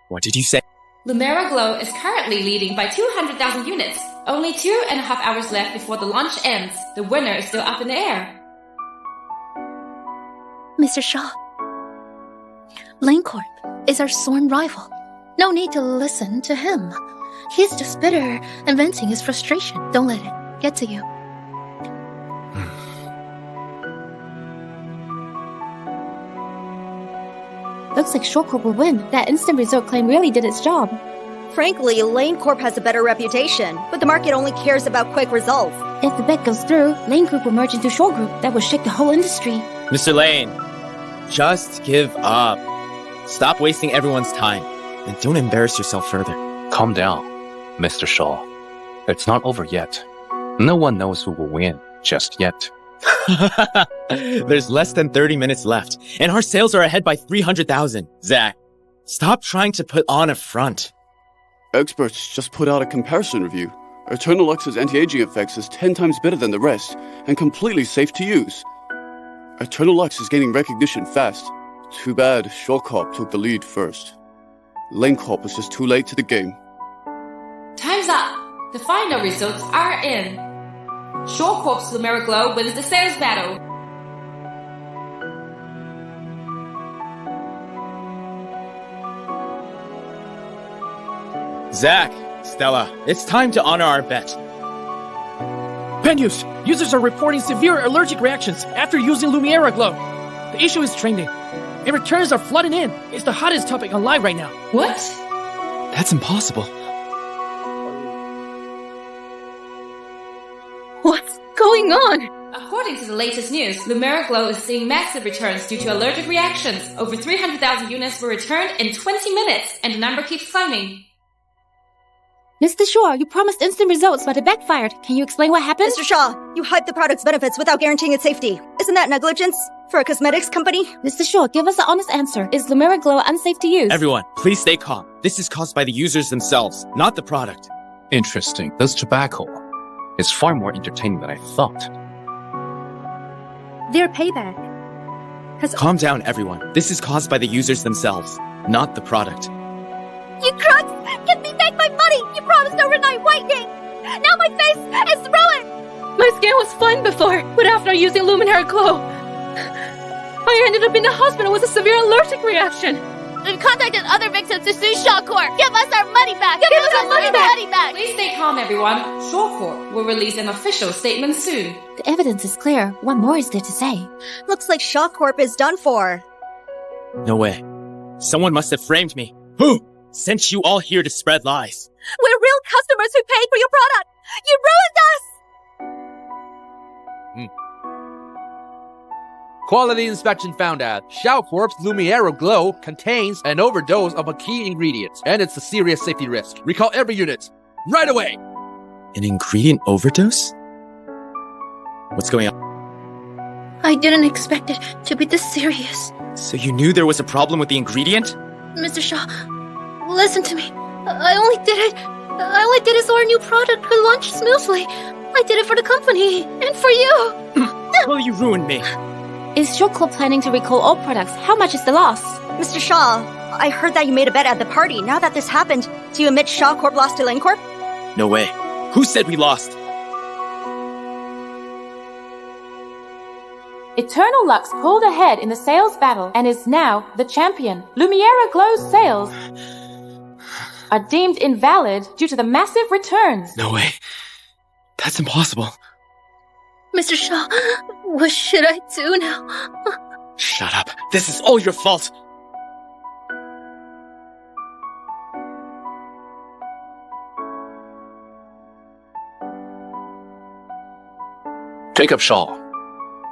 What did you say? Lumera Glow is currently leading by 200,000 units. Only 2.5 hours left before the launch ends. The winner is still up in the air. Mr. Shaw, Lane Corp is our sworn rival. No need to listen to him. He's just bitter and venting his frustration. Don't let it get to you. Looks like Shaw Corp will win. That instant result claim really did its job. Frankly, Lane Corp has a better reputation, but the market only cares about quick results. If the bet goes through, Lane Group will merge into Shaw Group. That will shake the whole industry. Mr. Lane, just give up. Stop wasting everyone's time, and don't embarrass yourself further. Calm down, Mr. Shaw. It's not over yet. No one knows who will win just yet. There's less than 30 minutes left, and our sales are ahead by 300,000. Zach, stop trying to put on a front. Experts just put out a comparison review. Eternal Lux's anti-aging effects is 10 times better than the rest, and completely safe to use. Eternal Lux is gaining recognition fast. Too bad Shaw Corp took the lead first. Lane Corp was just too late to the game. Time's up. The final results are in. Shaw Corp's Lumera Glow wins the sales battle. Zach, Stella, it's time to honor our bet. Bad news! Users are reporting severe allergic reactions after using Lumera Glow. The issue is trending, and returns are flooding in. It's the hottest topic online right now. What? That's impossible. What's going on? According to the latest news, Lumera Glow is seeing massive returns due to allergic reactions. Over 300,000 units were returned in 20 minutes, and the number keeps climbing. Mr. Shaw, you promised instant results, but it backfired. Can you explain what happened? Mr. Shaw, you hyped the product's benefits without guaranteeing its safety. Isn't that negligence for a cosmetics company? Mr. Shaw, give us an honest answer. Is Lumera Glow unsafe to use? Everyone, please stay calm. This is caused by the users themselves, not the product. Interesting. This tobacco is far more entertaining than I thought. Their payback has... Calm down, everyone. This is caused by the users themselves, not the product. You crooks! Give me back my money! You promised overnight whitening! Now my face is ruined! My skin was fine before, but after using Luminary Glow, I ended up in the hospital with a severe allergic reaction. We've contacted other victims to sue Shaw Corp. Give us our money back. Give us our money back. Please stay calm, everyone. Shaw Corp will release an official statement soon. The evidence is clear. What more is there to say? Looks like Shaw Corp is done for. No way. Someone must have framed me. Who sent you all here to spread lies? We're real customers who paid for your product. You ruined us! Quality inspection found out Shao Corp's Lumiero Glow contains an overdose of a key ingredient, and it's a serious safety risk. Recall every unit. Right away! An ingredient overdose? What's going on? I didn't expect it to be this serious. So you knew there was a problem with the ingredient? Mr. Shaw, listen to me. I only did it so our new product could launch smoothly. I did it for the company and for you. Well, you ruined me. Is Shaw Corp planning to recall all products? How much is the loss? Mr. Shaw, I heard that you made a bet at the party. Now that this happened, do you admit Shaw Corp lost to Lane Corp? No way. Who said we lost? Eternal Lux pulled ahead in the sales battle and is now the champion. Lumiera Glow's sales are deemed invalid due to the massive returns. No way. That's impossible. Mr. Shaw, what should I do now? Shut up. This is all your fault. Jacob Shaw.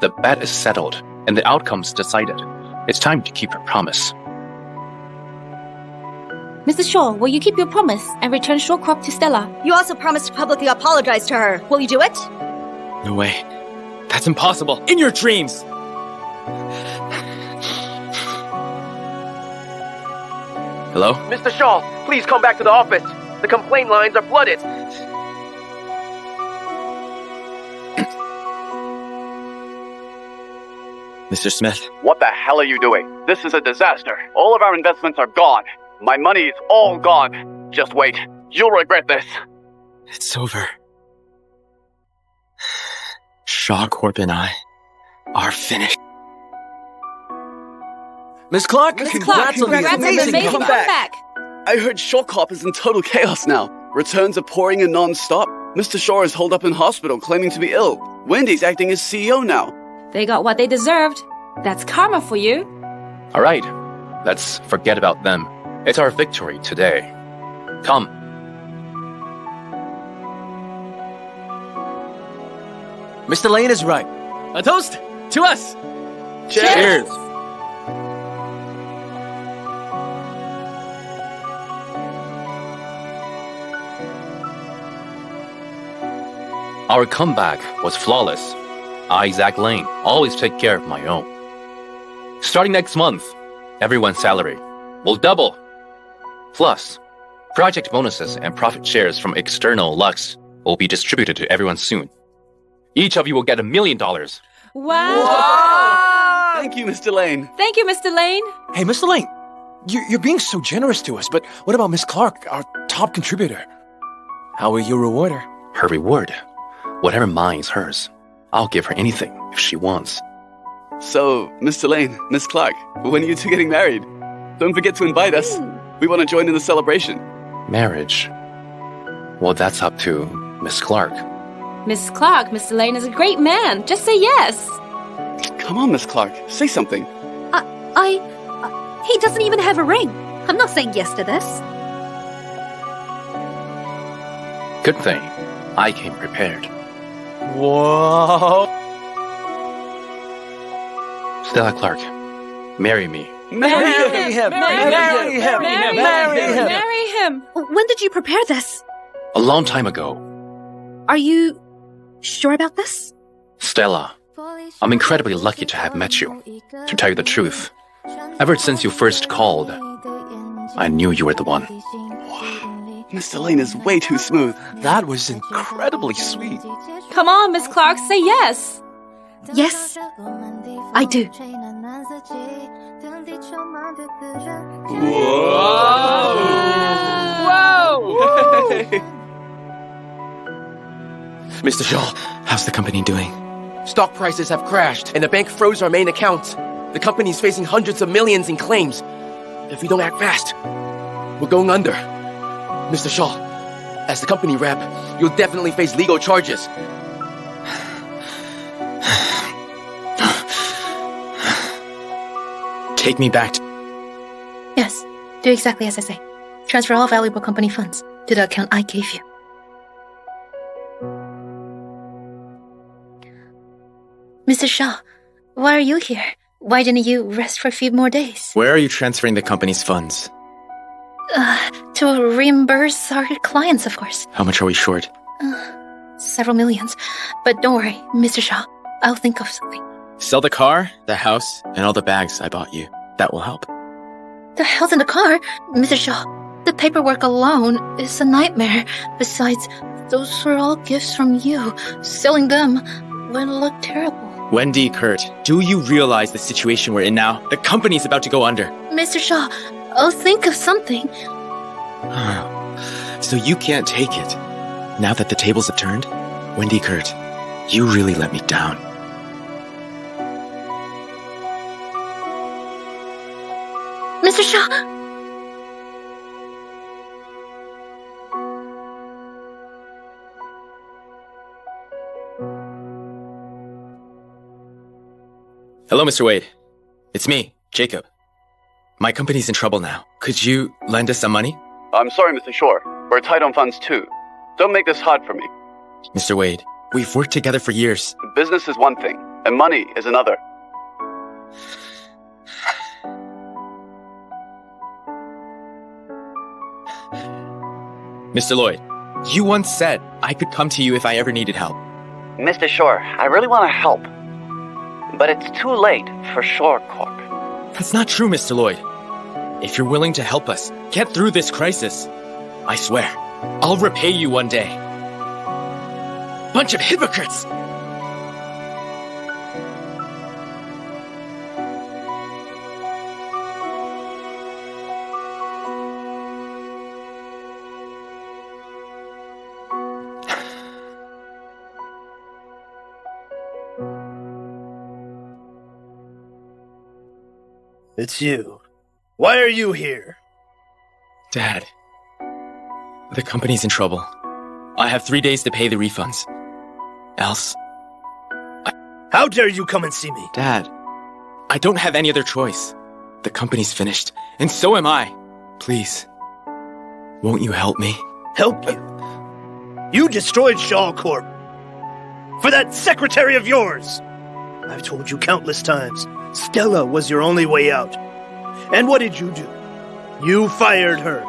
The bet is settled, and the outcome's decided. It's time to keep your promise. Mr. Shaw, will you keep your promise and return Shaw Corp to Stella? You also promised to publicly apologize to her. Will you do it? No way. That's impossible. In your dreams. Hello? Mr. Shaw, please come back to the office. The complaint lines are flooded. Mr. Smith. What the hell are you doing? This is a disaster. All of our investments are gone. My money is all gone. Just wait. You'll regret this. It's over. Shaw Corp and I are finished. Miss Clark, Congrats on the amazing comeback. I heard Shaw Corp is in total chaos now. Returns are pouring in non-stop. Mr. Shaw is holed up in hospital claiming to be ill. Wendy's acting as CEO now. They got what they deserved. That's karma for you. All right, let's forget about them. It's our victory today. Come. Mr. Lane is right. A toast to us. Cheers. Our comeback was flawless. I, Zach Lane, always take care of my own. Starting next month, everyone's salary will double. Plus, project bonuses and profit shares from external Lux will be distributed to everyone soon. Each of you will get $1 million. Wow! Thank you, Mr. Lane. Thank you, Mr. Lane. Hey, Mr. Lane, you're being so generous to us, but what about Miss Clark, our top contributor? How will you reward her? Her reward? Whatever mine's hers. I'll give her anything if she wants. So, Mr. Lane, Miss Clark, when are you two getting married? Don't forget to invite us. We want to join in the celebration. Marriage? Well, that's up to Miss Clark. Miss Clark, Mr. Lane is a great man. Just say yes. Come on, Miss Clark. Say something. He doesn't even have a ring. I'm not saying yes to this. Good thing I came prepared. Whoa! Stella Clark, marry me. Marry him! Marry him! Marry him! When did you prepare this? A long time ago. Are you sure about this? Stella, I'm incredibly lucky to have met you. To tell you the truth, ever since you first called, I knew you were the one. Mr. Lane is way too smooth. That was incredibly sweet. Come on, Miss Clark, say yes. Yes, I do. Whoa! Mr. Shaw, how's the company doing? Stock prices have crashed, and the bank froze our main account. The company's facing hundreds of millions in claims. If we don't act fast, we're going under. Mr. Shaw, as the company rep, you'll definitely face legal charges. Take me back to... Yes, do exactly as I say. Transfer all valuable company funds to the account I gave you. Mr. Shaw, why are you here? Why didn't you rest for a few more days? Where are you transferring the company's funds? To reimburse our clients, of course. How much are we short? Several millions. But don't worry, Mr. Shaw. I'll think of something. Sell the car, the house, and all the bags I bought you. That will help. The house and the car? Mr. Shaw, the paperwork alone is a nightmare. Besides, those were all gifts from you. Selling them would look terrible. Wendy Kurt, do you realize the situation we're in now? The company's about to go under. Mr. Shaw, I'll think of something. So you can't take it. Now that the tables have turned? Wendy Kurt, you really let me down. Mr. Shaw! Hello, Mr. Wade. It's me, Jacob. My company's in trouble now. Could you lend us some money? I'm sorry, Mr. Shore. We're tight on funds too. Don't make this hard for me. Mr. Wade, we've worked together for years. Business is one thing, and money is another. Mr. Lloyd, you once said I could come to you if I ever needed help. Mr. Shore, I really want to help. But it's too late for Shore Corp. That's not true, Mr. Lloyd. If you're willing to help us get through this crisis, I swear, I'll repay you one day. Bunch of hypocrites! It's you. Why are you here? Dad, the company's in trouble. I have 3 days to pay the refunds. Else... How dare you come and see me? Dad, I don't have any other choice. The company's finished, and so am I. Please, won't you help me? Help you? You destroyed Shaw Corp. For that secretary of yours! I've told you countless times, Stella was your only way out. And what did you do? You fired her.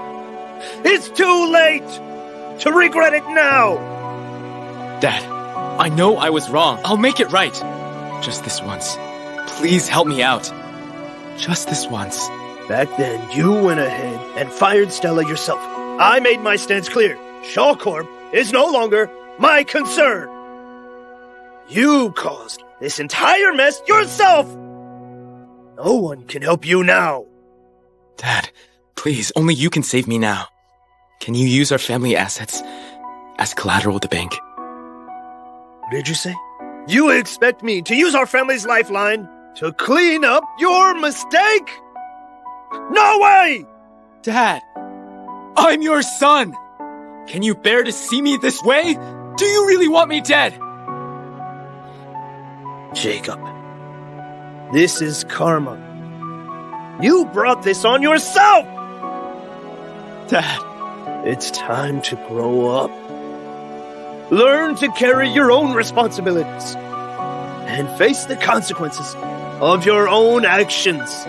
It's too late to regret it now! Dad, I know I was wrong. I'll make it right. Just this once. Please help me out. Just this once. Back then, you went ahead and fired Stella yourself. I made my stance clear. Shaw Corp is no longer my concern. You caused this entire mess yourself! No one can help you now. Dad, please, only you can save me now. Can you use our family assets as collateral at the bank? What did you say? You expect me to use our family's lifeline to clean up your mistake? No way! Dad, I'm your son! Can you bear to see me this way? Do you really want me dead? Jacob, this is karma. You brought this on yourself! Dad, it's time to grow up. Learn to carry your own responsibilities and face the consequences of your own actions.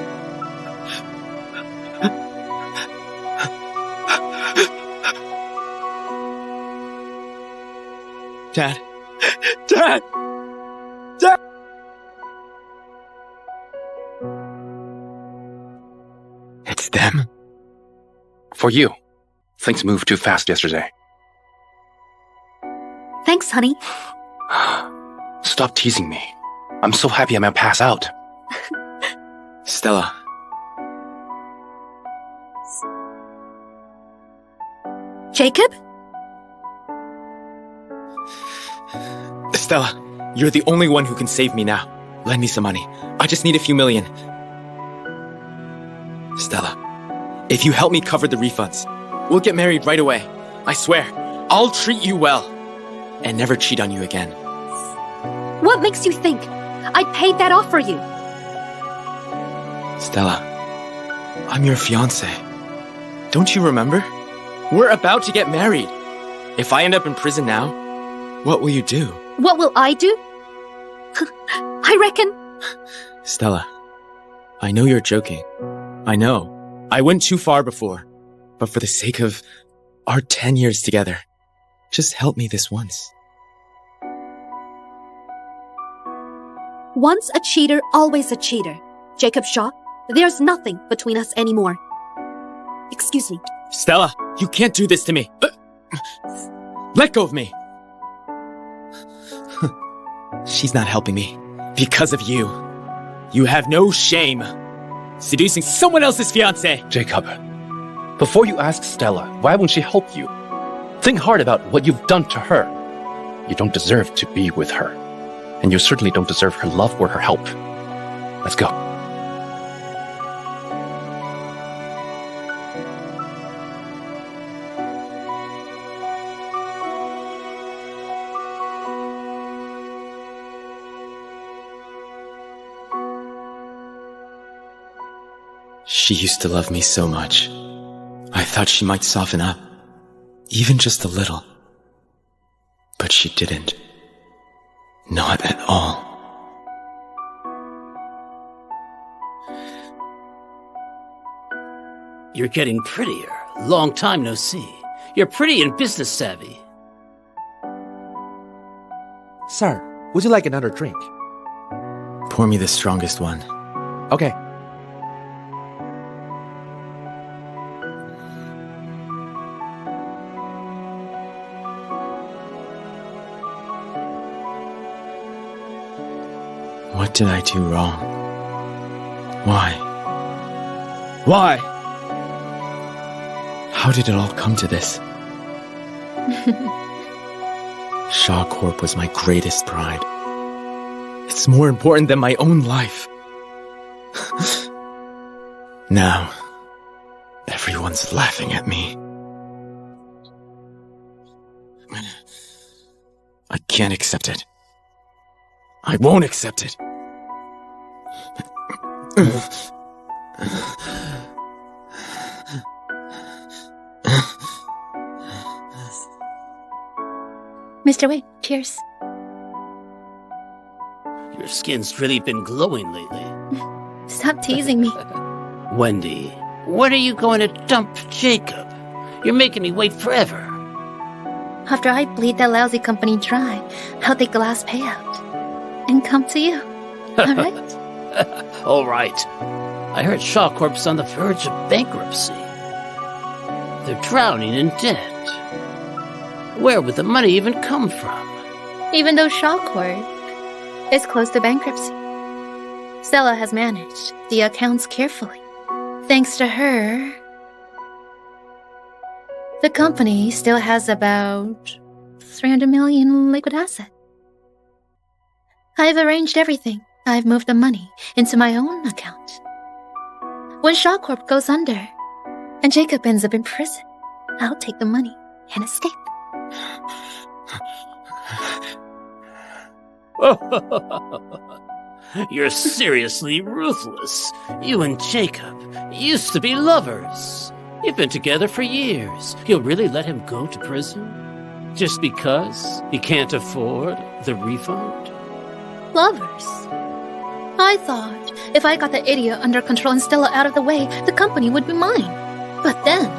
Dad! Dad! Dad! It's them. For you. Things moved too fast yesterday. Thanks, honey. Stop teasing me. I'm so happy I'm gonna pass out. Stella. Jacob? Stella, you're the only one who can save me now. Lend me some money. I just need a few million. Stella, If you help me cover the refunds, we'll get married right away. I swear, I'll treat you well and never cheat on you again. What makes you think I paid that off for you? Stella, I'm your fiancé. Don't you remember? We're about to get married. If I end up in prison now, what will you do? What will I do? I reckon... Stella, I know you're joking. I know. I went too far before. But for the sake of our 10 years together, just help me this once. Once a cheater, always a cheater. Jacob Shaw, there's nothing between us anymore. Excuse me. Stella, you can't do this to me. Let go of me. She's not helping me because of you. You have no shame seducing someone else's fiancé. Jacob, before you ask Stella, why won't she help you? Think hard about what you've done to her. You don't deserve to be with her. And you certainly don't deserve her love or her help. Let's go. She used to love me so much. I thought she might soften up, even just a little. But she didn't. Not at all. You're getting prettier. Long time no see. You're pretty and business savvy. Sir, would you like another drink? Pour me the strongest one. Okay. What did I do wrong? Why? Why? How did it all come to this? Shaw Corp was my greatest pride. It's more important than my own life. Now, everyone's laughing at me. I can't accept it. I won't accept it. Mr. Wade, cheers. Your skin's really been glowing lately. Stop teasing me. Wendy, when are you going to dump Jacob? You're making me wait forever. After I bleed that lousy company dry, I'll take the last payout. And come to you. All right? All right. I heard Shaw Corp's on the verge of bankruptcy. They're drowning in debt. Where would the money even come from? Even though Shaw Corp is close to bankruptcy, Stella has managed the accounts carefully. Thanks to her, the company still has about 300 million liquid asset. I've arranged everything. I've moved the money into my own account. When Shaw Corp goes under and Jacob ends up in prison, I'll take the money and escape. You're seriously ruthless. You and Jacob used to be lovers. You've been together for years. You'll really let him go to prison? Just because he can't afford the refund? Lovers? I thought if I got the idiot under control and Stella out of the way, the company would be mine. But then,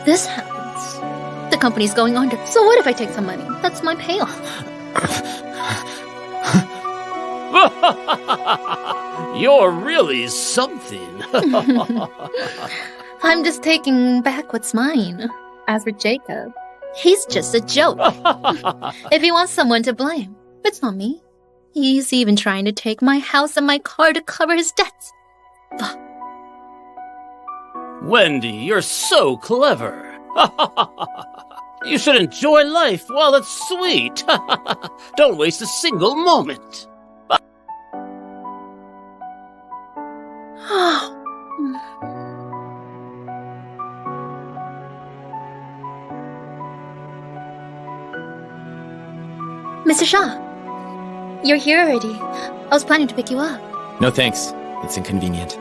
this happens. The company's going under. So what if I take some money? That's my payoff. You're really something. I'm just taking back what's mine. As for Jacob, he's just a joke. If he wants someone to blame, it's not me. He's even trying to take my house and my car to cover his debts. Wendy, you're so clever. You should enjoy life while it's sweet. Don't waste a single moment. Mr. Shaw, you're here already. I was planning to pick you up. No thanks. It's inconvenient.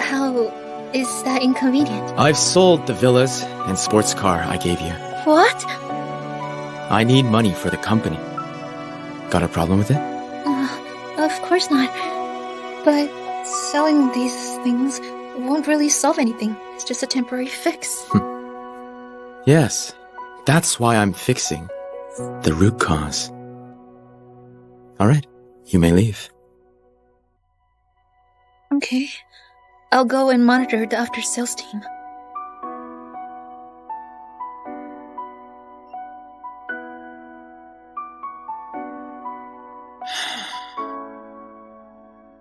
How is that inconvenient? I've sold the villas and sports car I gave you. What? I need money for the company. Got a problem with it? Of course not. But selling these things won't really solve anything. It's just a temporary fix. Yes. That's why I'm fixing the root cause. Alright, you may leave. Okay. I'll go and monitor the after-sales team.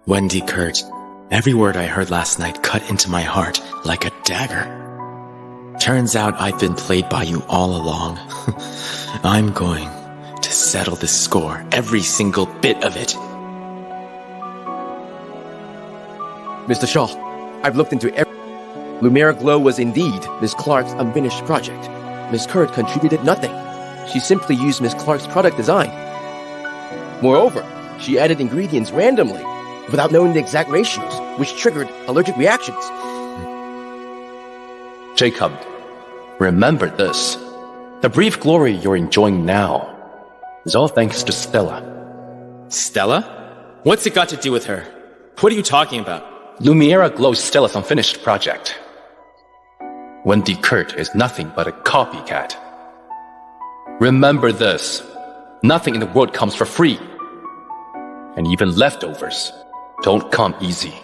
Wendy Kurt, every word I heard last night cut into my heart like a dagger. Turns out I've been played by you all along. I'm going to settle this score, every single bit of it. Mr. Shaw, I've looked into every... Lumiere Glow was indeed Miss Clark's unfinished project. Miss Kurt contributed nothing. She simply used Miss Clark's product design. Moreover, she added ingredients randomly, without knowing the exact ratios, which triggered allergic reactions. Jacob, remember this. The brief glory you're enjoying now is all thanks to Stella. Stella? What's it got to do with her? What are you talking about? Lumiere Glow is Stella's unfinished project. Wendy Kurt is nothing but a copycat. Remember this. Nothing in the world comes for free. And even leftovers don't come easy.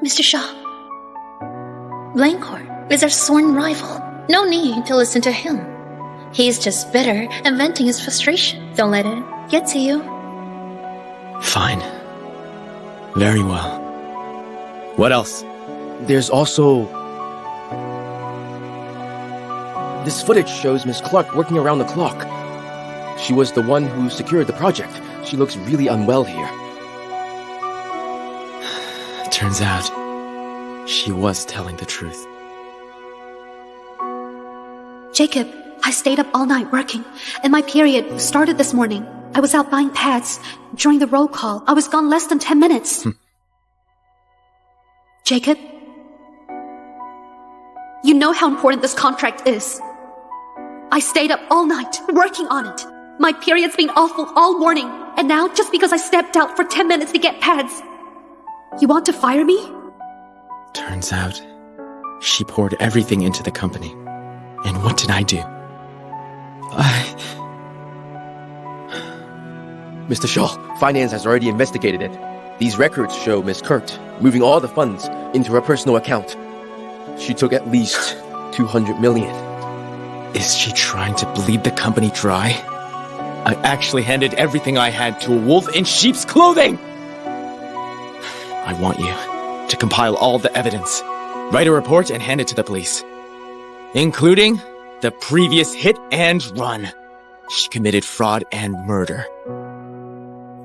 Mr. Shaw, Blancourt is our sworn rival. No need to listen to him. He's just bitter and venting his frustration. Don't let it get to you. Fine. Very well. What else? There's also... This footage shows Miss Clark working around the clock. She was the one who secured the project. She looks really unwell here. Turns out, she was telling the truth. Jacob, I stayed up all night working, and my period started this morning. I was out buying pads. During the roll call, I was gone less than 10 minutes. Jacob, you know how important this contract is. I stayed up all night working on it. My period's been awful all morning, and now just because I stepped out for 10 minutes to get pads, you want to fire me? Turns out, she poured everything into the company. And what did I do? Mr. Shaw, finance has already investigated it. These records show Miss Kurt moving all the funds into her personal account. She took at least 200 million. Is she trying to bleed the company dry? I actually handed everything I had to a wolf in sheep's clothing! I want you to compile all the evidence, write a report and hand it to the police, including the previous hit and run. She committed fraud and murder.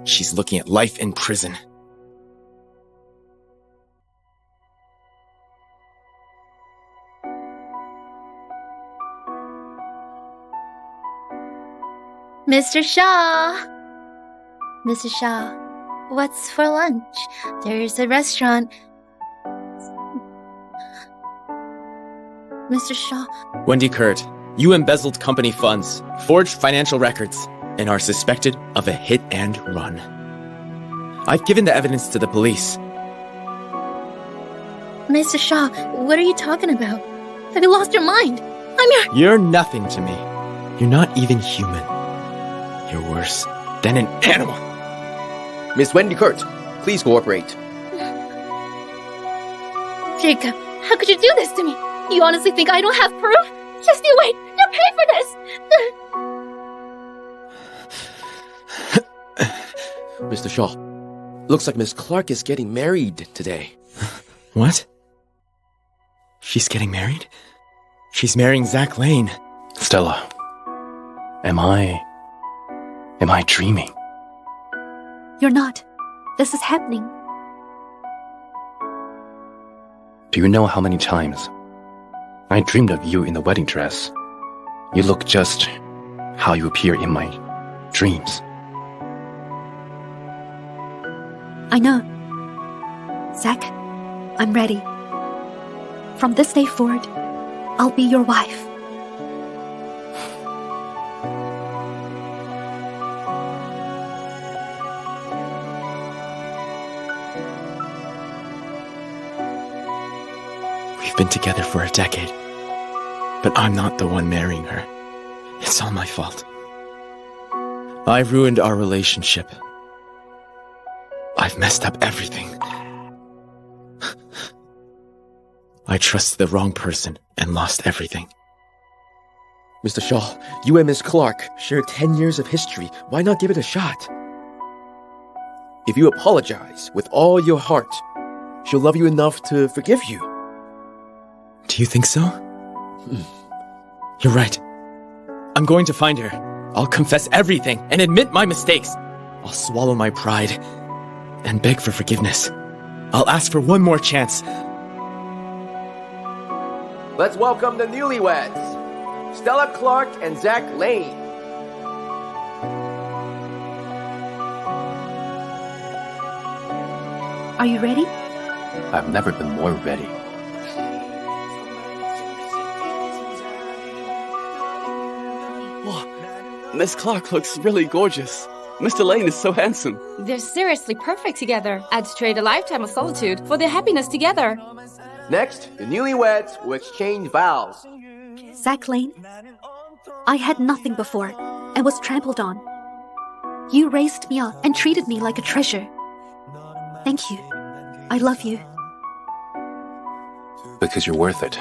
She's looking at life in prison. Mr. Shaw! Mr. Shaw, what's for lunch? There's a restaurant. Mr. Shaw. Wendy Kurt, you embezzled company funds, forged financial records, and are suspected of a hit and run. I've given the evidence to the police. Mr. Shaw, what are you talking about? Have you lost your mind? I'm your... You're nothing to me. You're not even human. You're worse than an animal. Miss Wendy Kurt, please cooperate. Jacob, how could you do this to me? You honestly think I don't have proof? Just you wait. You'll pay for this. Mr. Shaw, looks like Miss Clark is getting married today. What? She's getting married? She's marrying Zach Lane. Stella, am I dreaming? You're not. This is happening. Do you know how many times I dreamed of you in the wedding dress, You look just how you appear in my dreams. I know. Zach, I'm ready. From this day forward, I'll be your wife. We've been together for a decade, but I'm not the one marrying her. It's all my fault. I ruined our relationship. I've messed up everything. I trusted the wrong person and lost everything. Mr. Shaw, you and Miss Clark share 10 years of history. Why not give it a shot? If you apologize with all your heart, she'll love you enough to forgive you. Do you think so? You're right. I'm going to find her. I'll confess everything and admit my mistakes. I'll swallow my pride and beg for forgiveness. I'll ask for one more chance. Let's welcome the newlyweds, Stella Clark and Zach Lane. Are you ready? I've never been more ready. Miss Clark looks really gorgeous. Mr. Lane is so handsome. They're seriously perfect together. I'd trade a lifetime of solitude for their happiness together. Next, the newlyweds will exchange vows. Zach Lane, I had nothing before and was trampled on. You raised me up and treated me like a treasure. Thank you. I love you. Because you're worth it.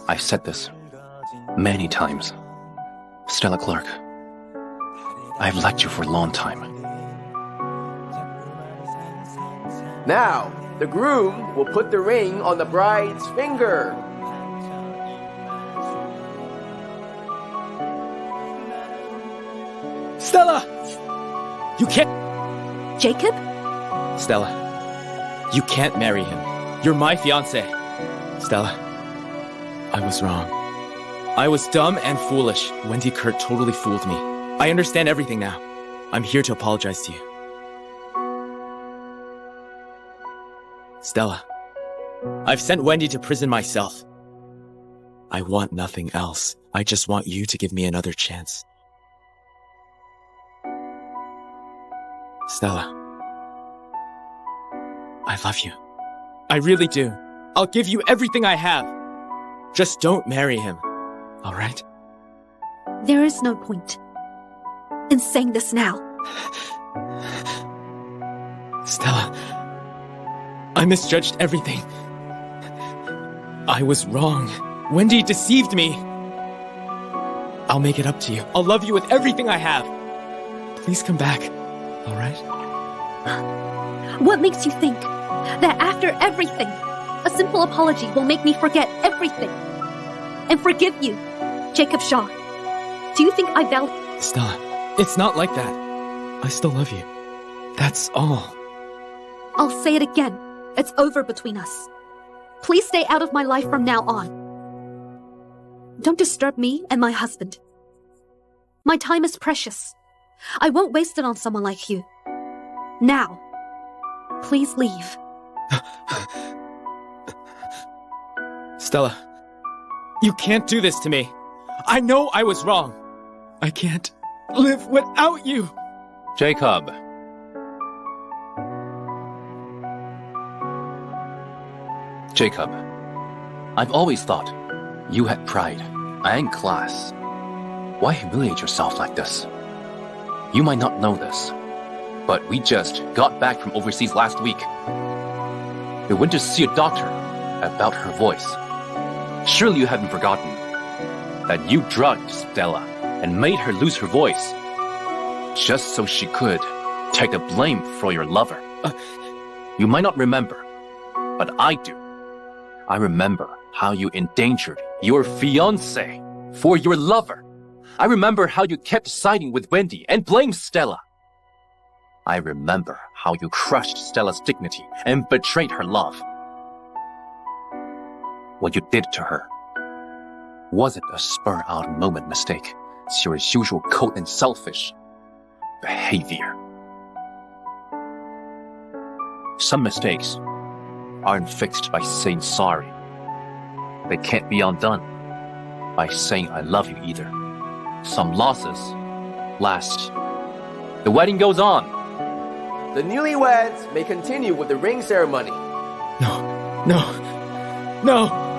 I've said this many times. Stella Clark, I've liked you for a long time. Now, the groom will put the ring on the bride's finger. Stella! You can't... Jacob? Stella, you can't marry him. You're my fiancé. Stella, I was wrong. I was dumb and foolish. Wendy Kurt totally fooled me. I understand everything now. I'm here to apologize to you. Stella, I've sent Wendy to prison myself. I want nothing else. I just want you to give me another chance. Stella, I love you. I really do. I'll give you everything I have. Just don't marry him. All right? There is no point in saying this now. Stella, I misjudged everything. I was wrong. Wendy deceived me. I'll make it up to you. I'll love you with everything I have. Please come back. All right? What makes you think that after everything, a simple apology will make me forget everything and forgive you, Jacob Shaw? Do you think I value... Stella, it's not like that. I still love you. That's all. I'll say it again. It's over between us. Please stay out of my life from now on. Don't disturb me and my husband. My time is precious. I won't waste it on someone like you. Now, please leave. Stella, you can't do this to me. I know I was wrong. I can't live without you. Jacob. Jacob, I've always thought you had pride and class. Why humiliate yourself like this? You might not know this, but we just got back from overseas last week. We went to see a doctor about her voice. Surely you haven't forgotten that you drugged Stella and made her lose her voice just so she could take the blame for your lover. You might not remember, but I do. I remember how you endangered your fiancé for your lover. I remember how you kept siding with Wendy and blamed Stella. I remember how you crushed Stella's dignity and betrayed her love. What you did to her Was it a spur-out-moment mistake? It's your usual cold and selfish behavior. Some mistakes aren't fixed by saying sorry. They can't be undone by saying I love you either. Some losses last. The wedding goes on. The newlyweds may continue with the ring ceremony. No.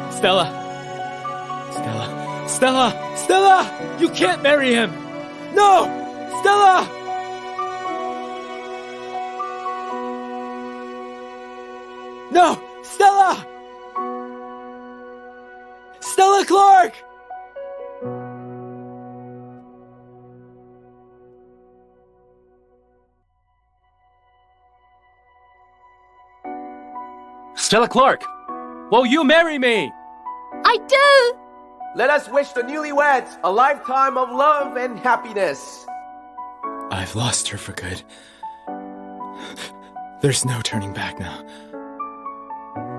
Stella! You can't marry him! No! Stella! No! Stella! Stella Clark! Stella Clark! Will you marry me? I do! Let us wish the newlyweds a lifetime of love and happiness. I've lost her for good. There's no turning back now.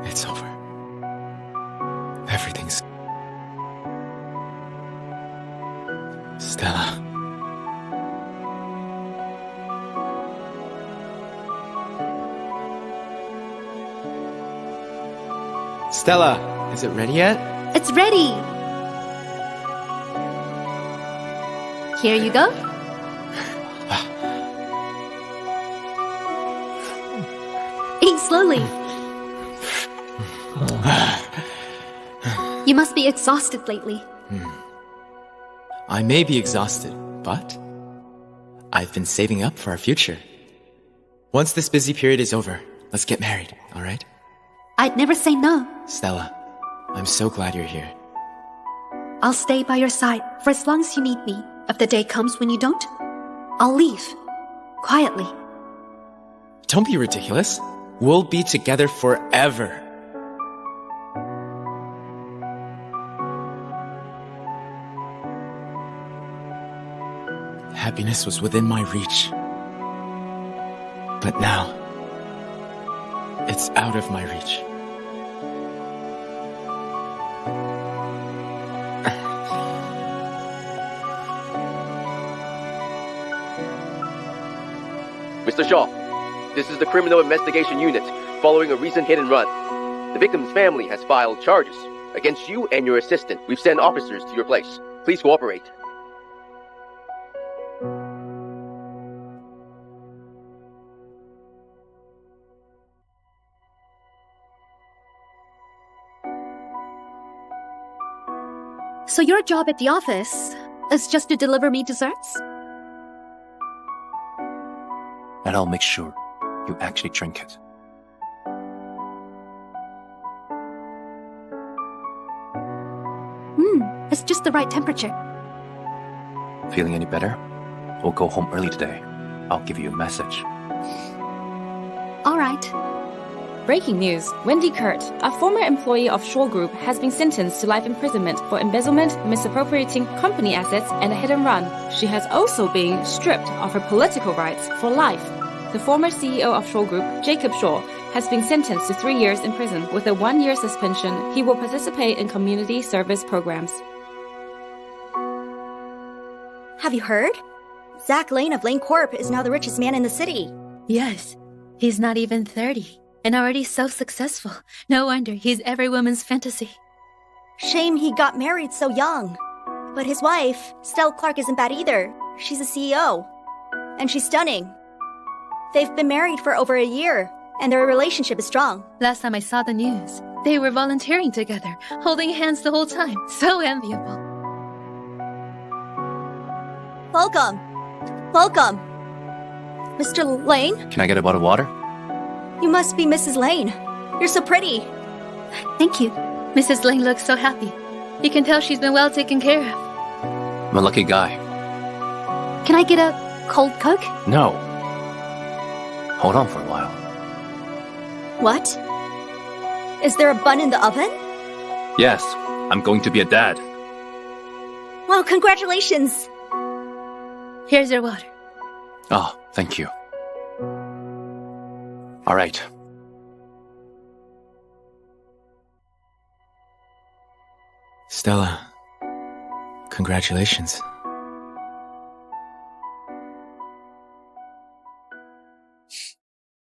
It's over. Everything's... Stella. Stella, is it ready yet? It's ready! Here you go. Eat slowly. You must be exhausted lately. I may be exhausted, but I've been saving up for our future. Once this busy period is over, let's get married, alright? I'd never say no. Stella, I'm so glad you're here. I'll stay by your side for as long as you need me. If the day comes when you don't, I'll leave. Quietly. Don't be ridiculous. We'll be together forever. Happiness was within my reach. But now, it's out of my reach. Mr. Shaw, this is the Criminal Investigation Unit following a recent hit and run. The victim's family has filed charges against you and your assistant. We've sent officers to your place. Please cooperate. So your job at the office is just to deliver me desserts? And I'll make sure you actually drink it. It's just the right temperature. Feeling any better? We'll go home early today. I'll give you a message. All right. Breaking news. Wendy Kurt, a former employee of Shaw Group, has been sentenced to life imprisonment for embezzlement, misappropriating company assets, and a hit and run. She has also been stripped of her political rights for life. The former CEO of Shaw Group, Jacob Shaw, has been sentenced to 3 years in prison with a 1-year suspension. He will participate in community service programs. Have you heard? Zach Lane of Lane Corp is now the richest man in the city. Yes, he's not even 30 and already so successful. No wonder he's every woman's fantasy. Shame he got married so young. But his wife, Stella Clark, isn't bad either. She's a CEO. And she's stunning. They've been married for over a year, and their relationship is strong. Last time I saw the news, they were volunteering together, holding hands the whole time. So enviable. Welcome. Welcome. Mr. Lane? Can I get a bottle of water? You must be Mrs. Lane. You're so pretty. Thank you. Mrs. Lane looks so happy. You can tell she's been well taken care of. I'm a lucky guy. Can I get a cold Coke? No. Hold on for a while. What? Is there a bun in the oven? Yes, I'm going to be a dad. Well, congratulations. Here's your water. Oh, thank you. All right. Stella, Congratulations.